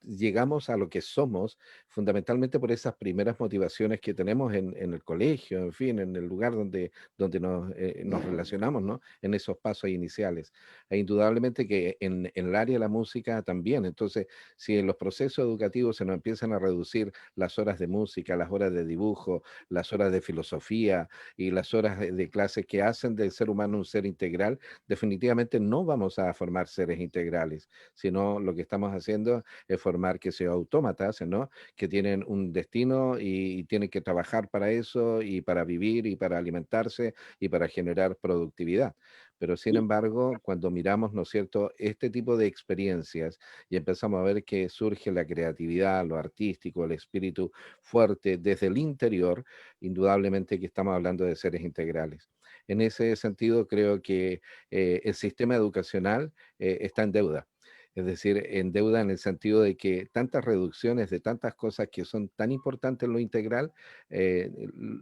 llegamos a lo que somos fundamentalmente por esas primeras motivaciones que tenemos en el colegio, en fin, en el lugar donde nos relacionamos, ¿no? En esos pasos iniciales. E indudablemente que en el área de la música también. Entonces, si en los procesos educativos se nos empiezan a reducir las horas de música, las horas de dibujo, las horas de filosofía, y las horas de clase que hacen del ser humano un ser integral, definitivamente no vamos a formar seres integrales, sino lo que estamos haciendo es formar que sean autómatas, ¿no? Que tienen un destino y tienen que trabajar para eso y para vivir y para alimentarse y para generar productividad. Pero sin embargo, cuando miramos, ¿no es cierto?, este tipo de experiencias y empezamos a ver que surge la creatividad, lo artístico, el espíritu fuerte desde el interior, indudablemente que estamos hablando de seres integrales. En ese sentido, creo que el sistema educacional está en deuda. Es decir, en deuda en el sentido de que tantas reducciones de tantas cosas que son tan importantes en lo integral, eh,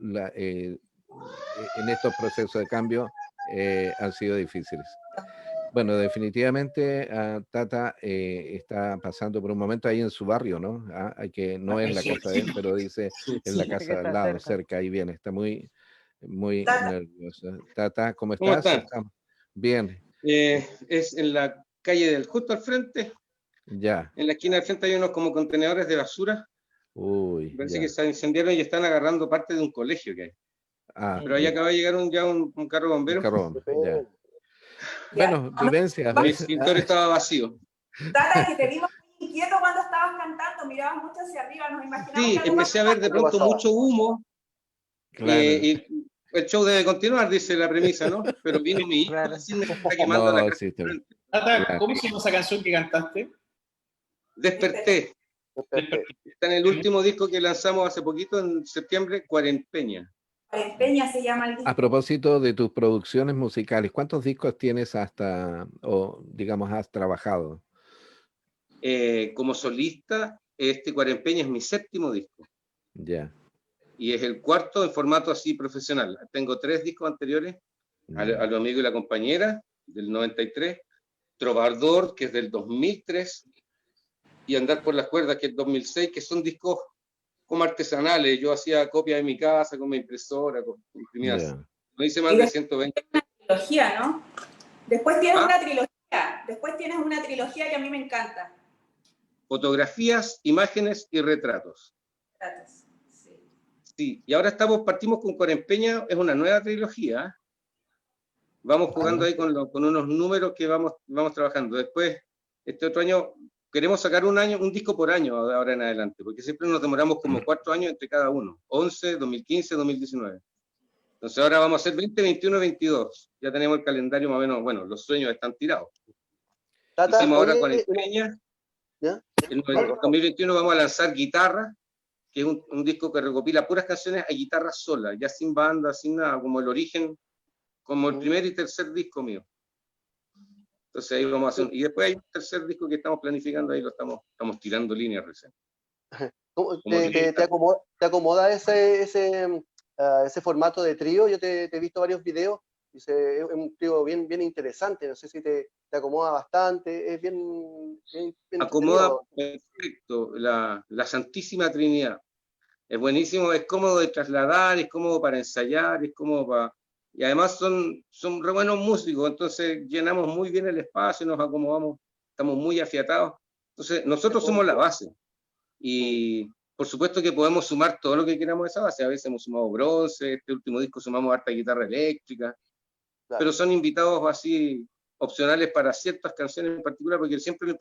la, eh, en estos procesos de cambio han sido difíciles. Bueno, definitivamente Tata está pasando por un momento ahí en su barrio, ¿no? Hay que no es la casa de él, pero dice en la Sí. casa al lado, cerca, ahí viene. Está muy, muy Tata, nerviosa. Tata, ¿cómo ¿Cómo estás? están? Estamos bien, Es en la calle del justo al frente, ya. en la esquina del frente hay unos como contenedores de basura. Uy, Parece que ya. se incendiaron y están agarrando parte de un colegio que hay. Ah, Pero ahí acaba de llegar un carro un bombero. carrón, ya. ya. Bueno, vivencias. El extintor estaba vacío. Tata, que te vimos muy inquieto cuando estabas cantando, mirabas mucho hacia arriba, nos imaginamos Sí, que algo empecé a ver de pronto mucho humo Claro. y el show debe continuar, dice la premisa, ¿no? Pero vino mi hijo, Claro. así me está quemando la No, casa. sí, está bien. Tata, Claro. ¿cómo se llama esa canción que cantaste? Desperté. Está en el último disco que lanzamos hace poquito, en septiembre, Cuarempeña. Cuarempeña se llama el disco. A propósito de tus producciones musicales, ¿cuántos discos tienes hasta, o digamos, has trabajado? Como solista, este Cuarempeña es mi 7º disco. Ya. Y es el 4º en formato así profesional. Tengo 3 discos anteriores, a Los Amigos y la Compañera, del 93, Trovador, que es del 2003, y Andar por las Cuerdas, que es del 2006, que son discos como artesanales. Yo hacía copias en mi casa con mi impresora, imprimía. Ya. No hice más de 120. Trilogía, ¿no? Después tienes ¿Ah? una trilogía. Después tienes una trilogía que a mí me encanta. Fotografías, imágenes y retratos. Sí. Sí, y ahora partimos con Cuarempeña, es una nueva trilogía. Vamos jugando ahí con unos números que vamos trabajando. Después, este otro año, queremos sacar un disco por año de ahora en adelante, porque siempre nos demoramos como 4 años entre cada uno, 11, 2015, 2019. Entonces ahora vamos a hacer 20, 21, 22. Ya tenemos el calendario más o menos, bueno, los sueños están tirados. Tata, Hicimos ahora oye, Cuarempeña. ¿ya? En el 2021 vamos a lanzar Guitarra, que es un disco que recopila puras canciones a guitarra sola, ya sin banda, sin nada, como el origen, como el primer y tercer disco mío. Entonces ahí vamos a hacer, y después hay un tercer disco que estamos planificando, ahí lo estamos tirando líneas recién. ¿Te acomoda ese formato de trío? Yo te he visto varios videos, y es un trío bien interesante, no sé si te acomoda bastante, es bien Acomoda entretenido. perfecto la Santísima Trinidad. Es buenísimo, es cómodo de trasladar, es cómodo para ensayar, es cómodo para... Y además son re buenos músicos, entonces llenamos muy bien el espacio, nos acomodamos, estamos muy afiatados. Entonces, nosotros somos la base. Y por supuesto que podemos sumar todo lo que queramos a esa base. A veces hemos sumado bronce, este último disco sumamos harta guitarra eléctrica, claro. Pero son invitados así opcionales para ciertas canciones en particular, porque siempre lo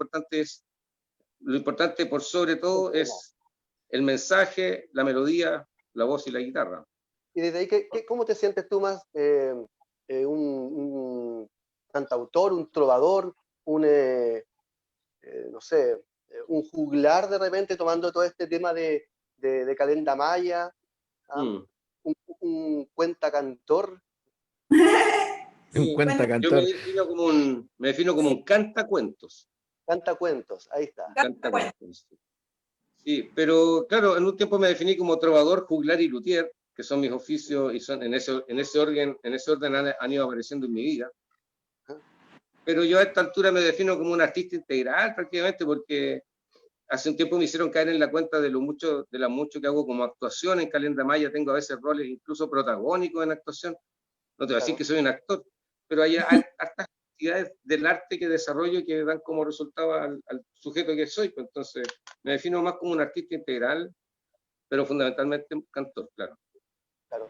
importante por sobre todo es el mensaje, la melodía, la voz y la guitarra. Y desde ahí, ¿cómo te sientes tú más un cantautor, un trovador, no sé, un juglar de repente tomando todo este tema de Calenda Maya, un cuentacantor? Un cuentacantor. Yo me defino como un cantacuentos. Cantacuentos, ahí está. Cantacuentos. Sí, pero claro, en un tiempo me definí como trovador, juglar y luthier, que son mis oficios y son en ese orden han ido apareciendo en mi vida. Pero yo a esta altura me defino como un artista integral prácticamente, porque hace un tiempo me hicieron caer en la cuenta de lo mucho que hago como actuación en Calenda Maya. Tengo a veces roles incluso protagónicos en actuación. No te voy a decir que soy un actor, pero hay hartas actividades del arte que desarrollo que dan como resultado al sujeto que soy. Pues entonces me defino más como un artista integral, pero fundamentalmente un cantor, claro. Claro.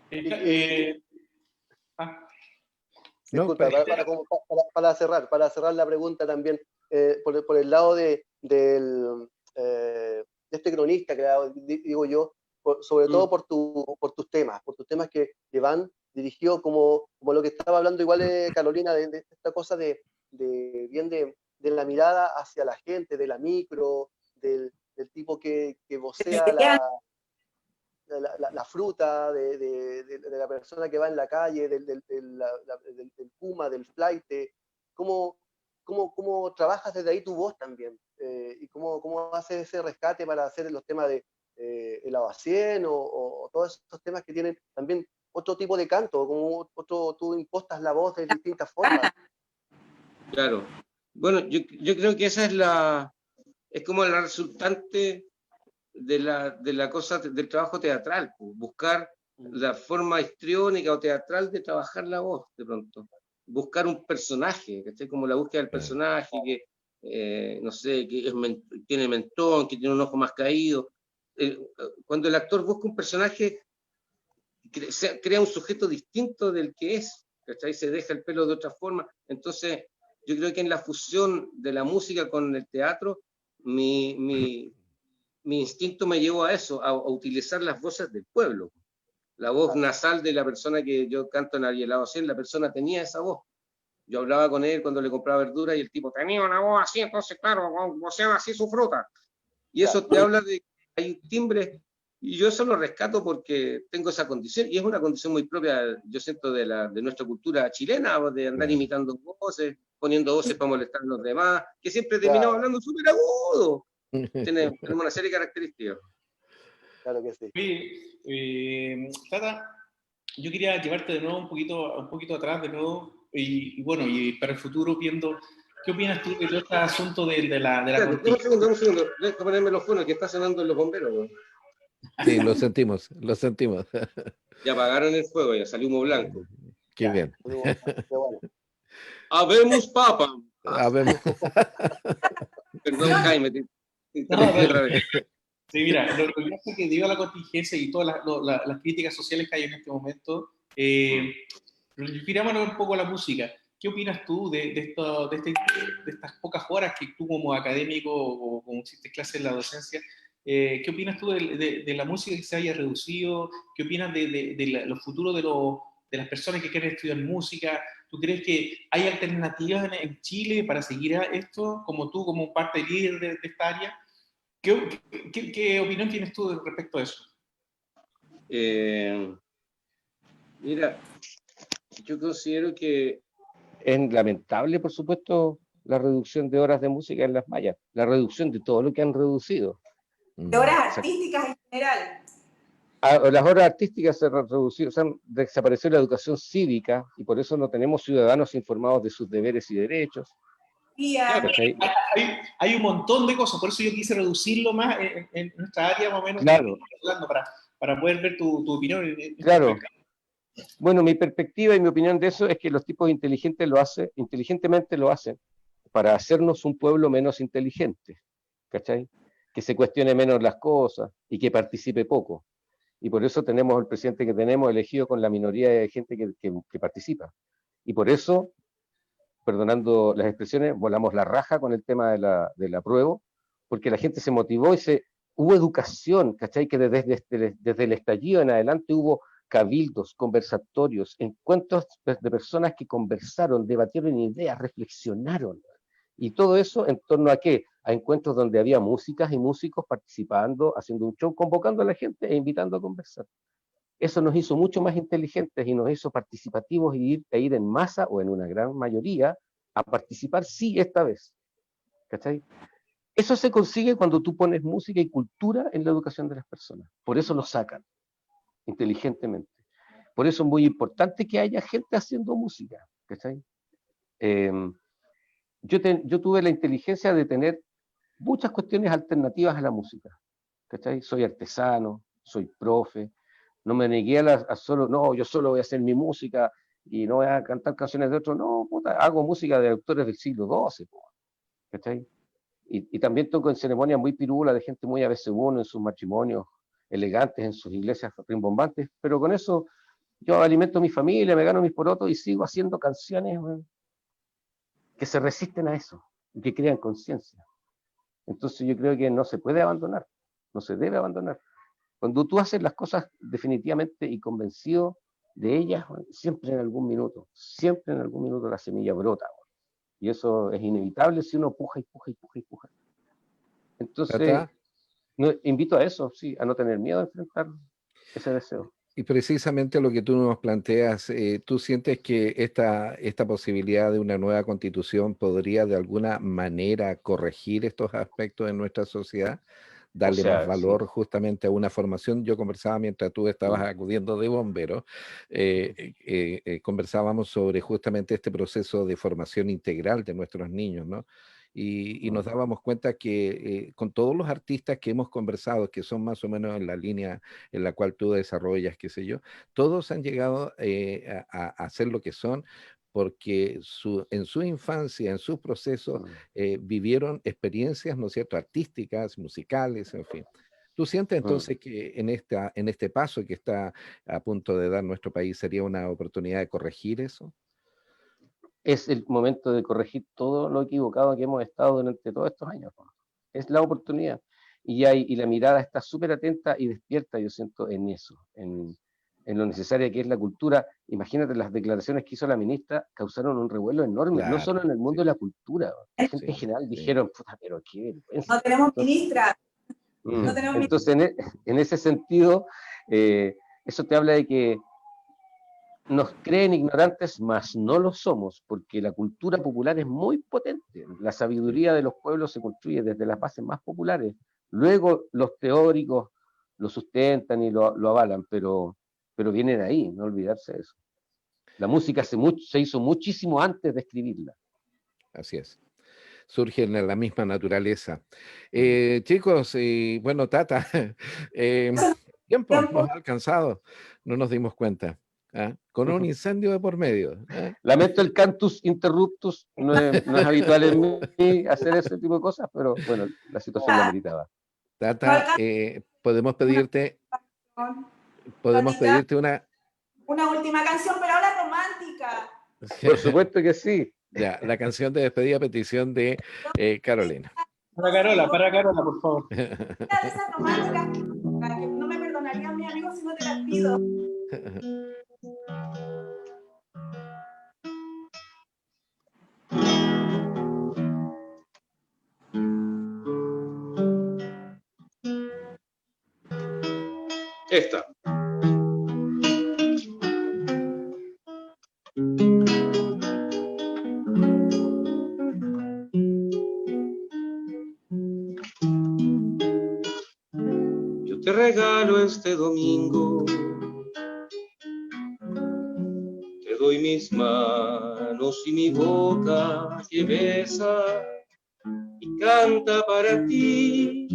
No, para cerrar la pregunta también, por el lado de este cronista, que digo yo, sobre todo por tus temas que van dirigidos como lo que estaba hablando igual Carolina, de esta cosa de la mirada hacia la gente, de la micro, del tipo que vocea la fruta, de la persona que va en la calle, del puma, del flaite. ¿Cómo trabajas desde ahí tu voz también? ¿Y cómo haces ese rescate para hacer los temas de el Abacien o todos esos temas que tienen también otro tipo de canto, como tú impostas la voz de distintas formas? Claro. Bueno, yo creo que esa es como la resultante de la cosa del trabajo teatral, buscar la forma histriónica o teatral de trabajar la voz de pronto, buscar un personaje, ¿cachai? Como la búsqueda del personaje que no sé, que tiene mentón, que tiene un ojo más caído. Cuando el actor busca un personaje, crea un sujeto distinto del que es, ¿cachai? Se deja el pelo de otra forma. Entonces yo creo que en la fusión de la música con el teatro, mi instinto me llevó a eso, a utilizar las voces del pueblo. La voz nasal de la persona que yo canto en el Abacien, la persona tenía esa voz. Yo hablaba con él cuando le compraba verdura y el tipo tenía una voz así, entonces claro, voceaba así su fruta. Y eso te habla de que hay timbres, y yo eso lo rescato porque tengo esa condición, y es una condición muy propia, yo siento, de nuestra cultura chilena, de andar imitando voces, poniendo voces para molestar a los demás, que siempre terminamos hablando súper agudo. Tenemos una serie de características. Claro que sí. Tata, yo quería llevarte de nuevo un poquito atrás de nuevo, y bueno, y para el futuro viendo, ¿qué opinas tú de todo este asunto de la Un segundo, deja ponerme los fonos que está sonando en los bomberos, ¿no? Sí, lo sentimos. Ya apagaron el fuego, ya salió humo blanco. Qué bien. Bueno. Habemos papa. Habemos. Perdón, Jaime. Sí, mira, lo que pasa es que debido a la contingencia y todas las críticas sociales que hay en este momento, refirámonos un poco a la música. ¿Qué opinas tú de estas pocas horas que tú como académico o como hiciste clases en la docencia, qué opinas tú de la música que se haya reducido? ¿Qué opinas de los futuros de las personas que quieren estudiar música? ¿Tú crees que hay alternativas en Chile para seguir a esto, como tú, como parte líder de esta área? ¿Qué opinión tienes tú respecto a eso? Mira, yo considero que es lamentable, por supuesto, la reducción de horas de música en las mallas, la reducción de todo lo que han reducido. De horas artísticas en general. Las horas artísticas se han reducido, desapareció la educación cívica y por eso no tenemos ciudadanos informados de sus deberes y derechos. Hay un montón de cosas, por eso yo quise reducirlo más en nuestra área, más o menos, claro. para poder ver tu opinión. Claro. Bueno, mi perspectiva y mi opinión de eso es que los tipos inteligentes inteligentemente lo hacen para hacernos un pueblo menos inteligente, ¿cachai? Que se cuestione menos las cosas y que participe poco. Y por eso tenemos el presidente que tenemos elegido con la minoría de gente que participa. Y por eso, perdonando las expresiones, volamos la raja con el tema del apruebo, porque la gente se motivó y hubo educación, ¿cachai? Que desde el estallido en adelante hubo cabildos, conversatorios, encuentros de personas que conversaron, debatieron ideas, reflexionaron. Y todo eso en torno a qué? A encuentros donde había músicas y músicos participando, haciendo un show, convocando a la gente e invitando a conversar. Eso nos hizo mucho más inteligentes y nos hizo participativos e ir en masa o en una gran mayoría a participar, sí, esta vez. ¿Cachai? Eso se consigue cuando tú pones música y cultura en la educación de las personas. Por eso lo sacan, inteligentemente. Por eso es muy importante que haya gente haciendo música. ¿Cachai? Yo tuve la inteligencia de tener muchas cuestiones alternativas a la música. ¿Cachai? Soy artesano, soy profe, no me negué a solo, no, yo solo voy a hacer mi música y no voy a cantar canciones de otros, no, puta, hago música de autores del siglo XII, ¿cachai? Y también toco en ceremonias muy pirulas de gente muy ABC1 en sus matrimonios elegantes, en sus iglesias rimbombantes, pero con eso yo alimento a mi familia, me gano mis porotos y sigo haciendo canciones, man, que se resisten a eso y que crean conciencia. Entonces yo creo que no se puede abandonar, no se debe abandonar. Cuando tú haces las cosas definitivamente y convencido de ellas, siempre en algún minuto la semilla brota. Y eso es inevitable si uno puja. Entonces, invito a eso, sí, a no tener miedo a enfrentar ese deseo. Y precisamente lo que tú nos planteas, ¿tú sientes que esta posibilidad de una nueva constitución podría de alguna manera corregir estos aspectos en nuestra sociedad? Darle más valor justamente a una formación. Yo conversaba mientras tú estabas acudiendo de bombero, conversábamos sobre justamente este proceso de formación integral de nuestros niños, ¿no? Y nos dábamos cuenta que con todos los artistas que hemos conversado, que son más o menos en la línea en la cual tú desarrollas, qué sé yo, todos han llegado a ser lo que son porque en su infancia, en sus procesos, vivieron experiencias, ¿no es cierto?, artísticas, musicales, en fin. ¿Tú sientes entonces que en este paso que está a punto de dar nuestro país sería una oportunidad de corregir eso? Es el momento de corregir todo lo equivocado que hemos estado durante todos estos años. Es la oportunidad. Y la mirada está súper atenta y despierta, yo siento, en eso, en lo necesaria que es la cultura. Imagínate, las declaraciones que hizo la ministra causaron un revuelo enorme, no solo en el mundo de la cultura. La gente en general dijeron, puta, pero qué vergüenza. No tenemos ministra. No tenemos entonces, en ese sentido, eso te habla de que nos creen ignorantes, mas no lo somos, porque la cultura popular es muy potente. La sabiduría de los pueblos se construye desde las bases más populares. Luego los teóricos lo sustentan y lo avalan, pero viene de ahí, no olvidarse de eso. La música se hizo muchísimo antes de escribirla. Así es. Surge en la misma naturaleza. Chicos, bueno, Tata, tiempo nos ha alcanzado, no nos dimos cuenta. Con un incendio de por medio. Lamento el cantus interruptus, no es habitual en mí hacer ese tipo de cosas, pero bueno, la situación la meritaba. Tata, podemos pedirte una última canción, pero ahora romántica. Por supuesto que sí. Ya, la canción de despedida, petición de Carolina. Para Carola, por favor. Una de esas románticas que no me perdonarían mis amigos si no te las pido. Esta. Yo te regalo este domingo, te doy mis manos y mi boca que besa y canta para ti.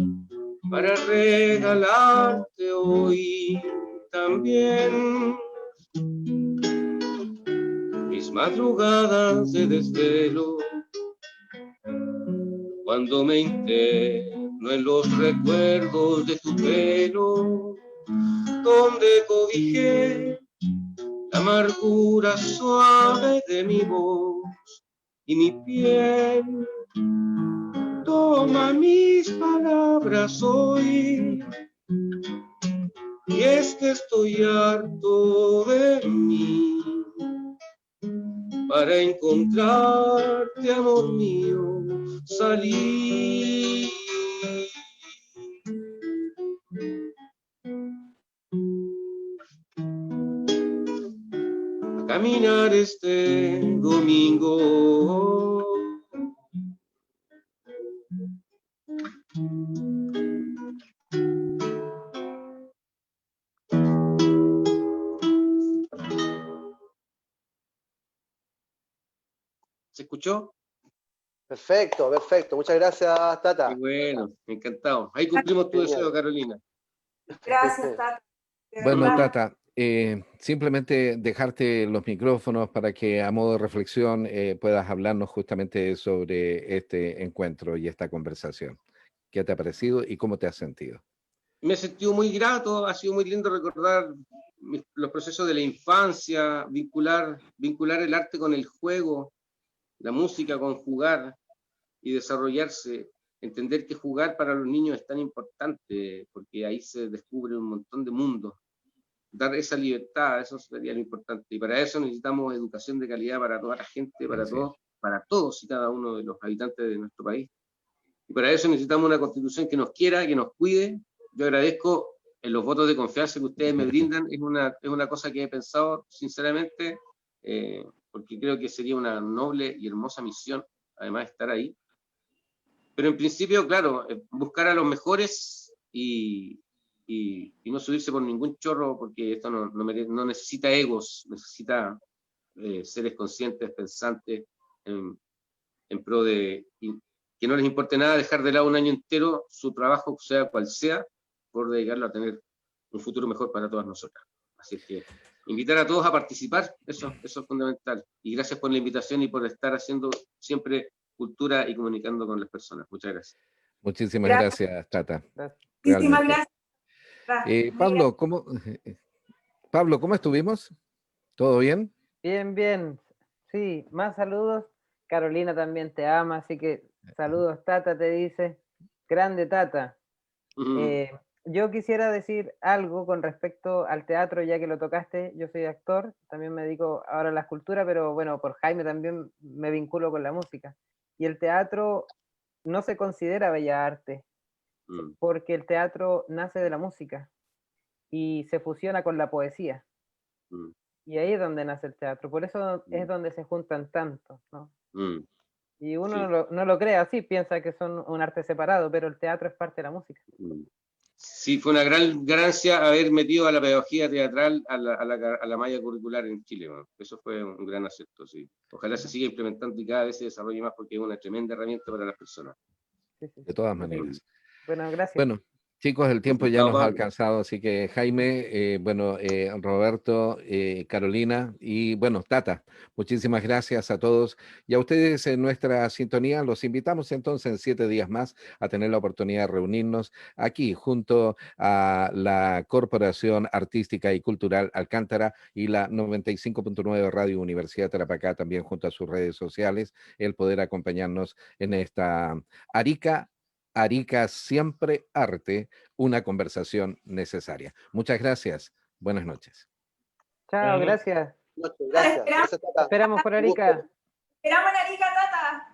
para regalarte hoy también mis madrugadas de desvelo, cuando me interno en los recuerdos de tu pelo, donde cobijé la amargura suave de mi voz y mi piel. Toma mis palabras hoy, y es que estoy harto de mí, para encontrarte, amor mío, salí. A caminar este domingo. ¿Se escuchó? Perfecto, perfecto. Muchas gracias, Tata. Qué bueno, encantado. Ahí cumplimos tu deseo, Carolina. Gracias, Tata. Bueno, Tata, simplemente dejarte los micrófonos para que a modo de reflexión puedas hablarnos justamente sobre este encuentro y esta conversación. ¿Qué te ha parecido y cómo te has sentido? Me he sentido muy grato, ha sido muy lindo recordar los procesos de la infancia, vincular el arte con el juego, la música con jugar y desarrollarse, entender que jugar para los niños es tan importante, porque ahí se descubre un montón de mundos. Dar esa libertad, eso sería lo importante. Y para eso necesitamos educación de calidad para toda la gente, para todos y cada uno de los habitantes de nuestro país. Y para eso necesitamos una constitución que nos quiera, que nos cuide. Yo agradezco en los votos de confianza que ustedes me brindan. Es una cosa que he pensado sinceramente, porque creo que sería una noble y hermosa misión, además de estar ahí. Pero en principio, claro, buscar a los mejores y no subirse por ningún chorro, porque esto no necesita egos, necesita seres conscientes, pensantes, en pro de que no les importe nada dejar de lado un año entero su trabajo, sea cual sea, por dedicarlo a tener un futuro mejor para todas nosotras. Así es que invitar a todos a participar, eso es fundamental. Y gracias por la invitación y por estar haciendo siempre cultura y comunicando con las personas. Muchas gracias. Muchísimas gracias, Tata. Muchísimas gracias. Pablo, ¿cómo estuvimos? ¿Todo bien? Bien, bien. Sí, más saludos. Carolina también te ama, así que saludos, Tata, te dice. Grande, Tata. Yo quisiera decir algo con respecto al teatro, ya que lo tocaste. Yo soy actor, también me dedico ahora a la escultura, pero bueno, por Jaime también me vinculo con la música. Y el teatro no se considera bella arte, porque el teatro nace de la música y se fusiona con la poesía. Y ahí es donde nace el teatro, por eso es donde se juntan tantos, ¿no? Y uno no lo cree así, piensa que son un arte separado, pero el teatro es parte de la música. Sí, fue una gran ganancia haber metido a la pedagogía teatral a la malla curricular en Chile, ¿no? Eso fue un gran acierto, sí. Ojalá se siga implementando y cada vez se desarrolle más, porque es una tremenda herramienta para las personas. De todas maneras. Bueno, gracias. Bueno, chicos, el tiempo ya nos ha alcanzado, así que Jaime, Roberto, Carolina y bueno, Tata, muchísimas gracias a todos y a ustedes en nuestra sintonía. Los invitamos entonces en 7 días más a tener la oportunidad de reunirnos aquí junto a la Corporación Artística y Cultural Alcántara y la 95.9 Radio Universidad de Tarapacá, también junto a sus redes sociales, el poder acompañarnos en esta Arica Siempre Arte, una conversación necesaria. Muchas gracias. Buenas noches. Chao, gracias. Gracias. Esperamos por Arica. Esperamos en Arica, Tata.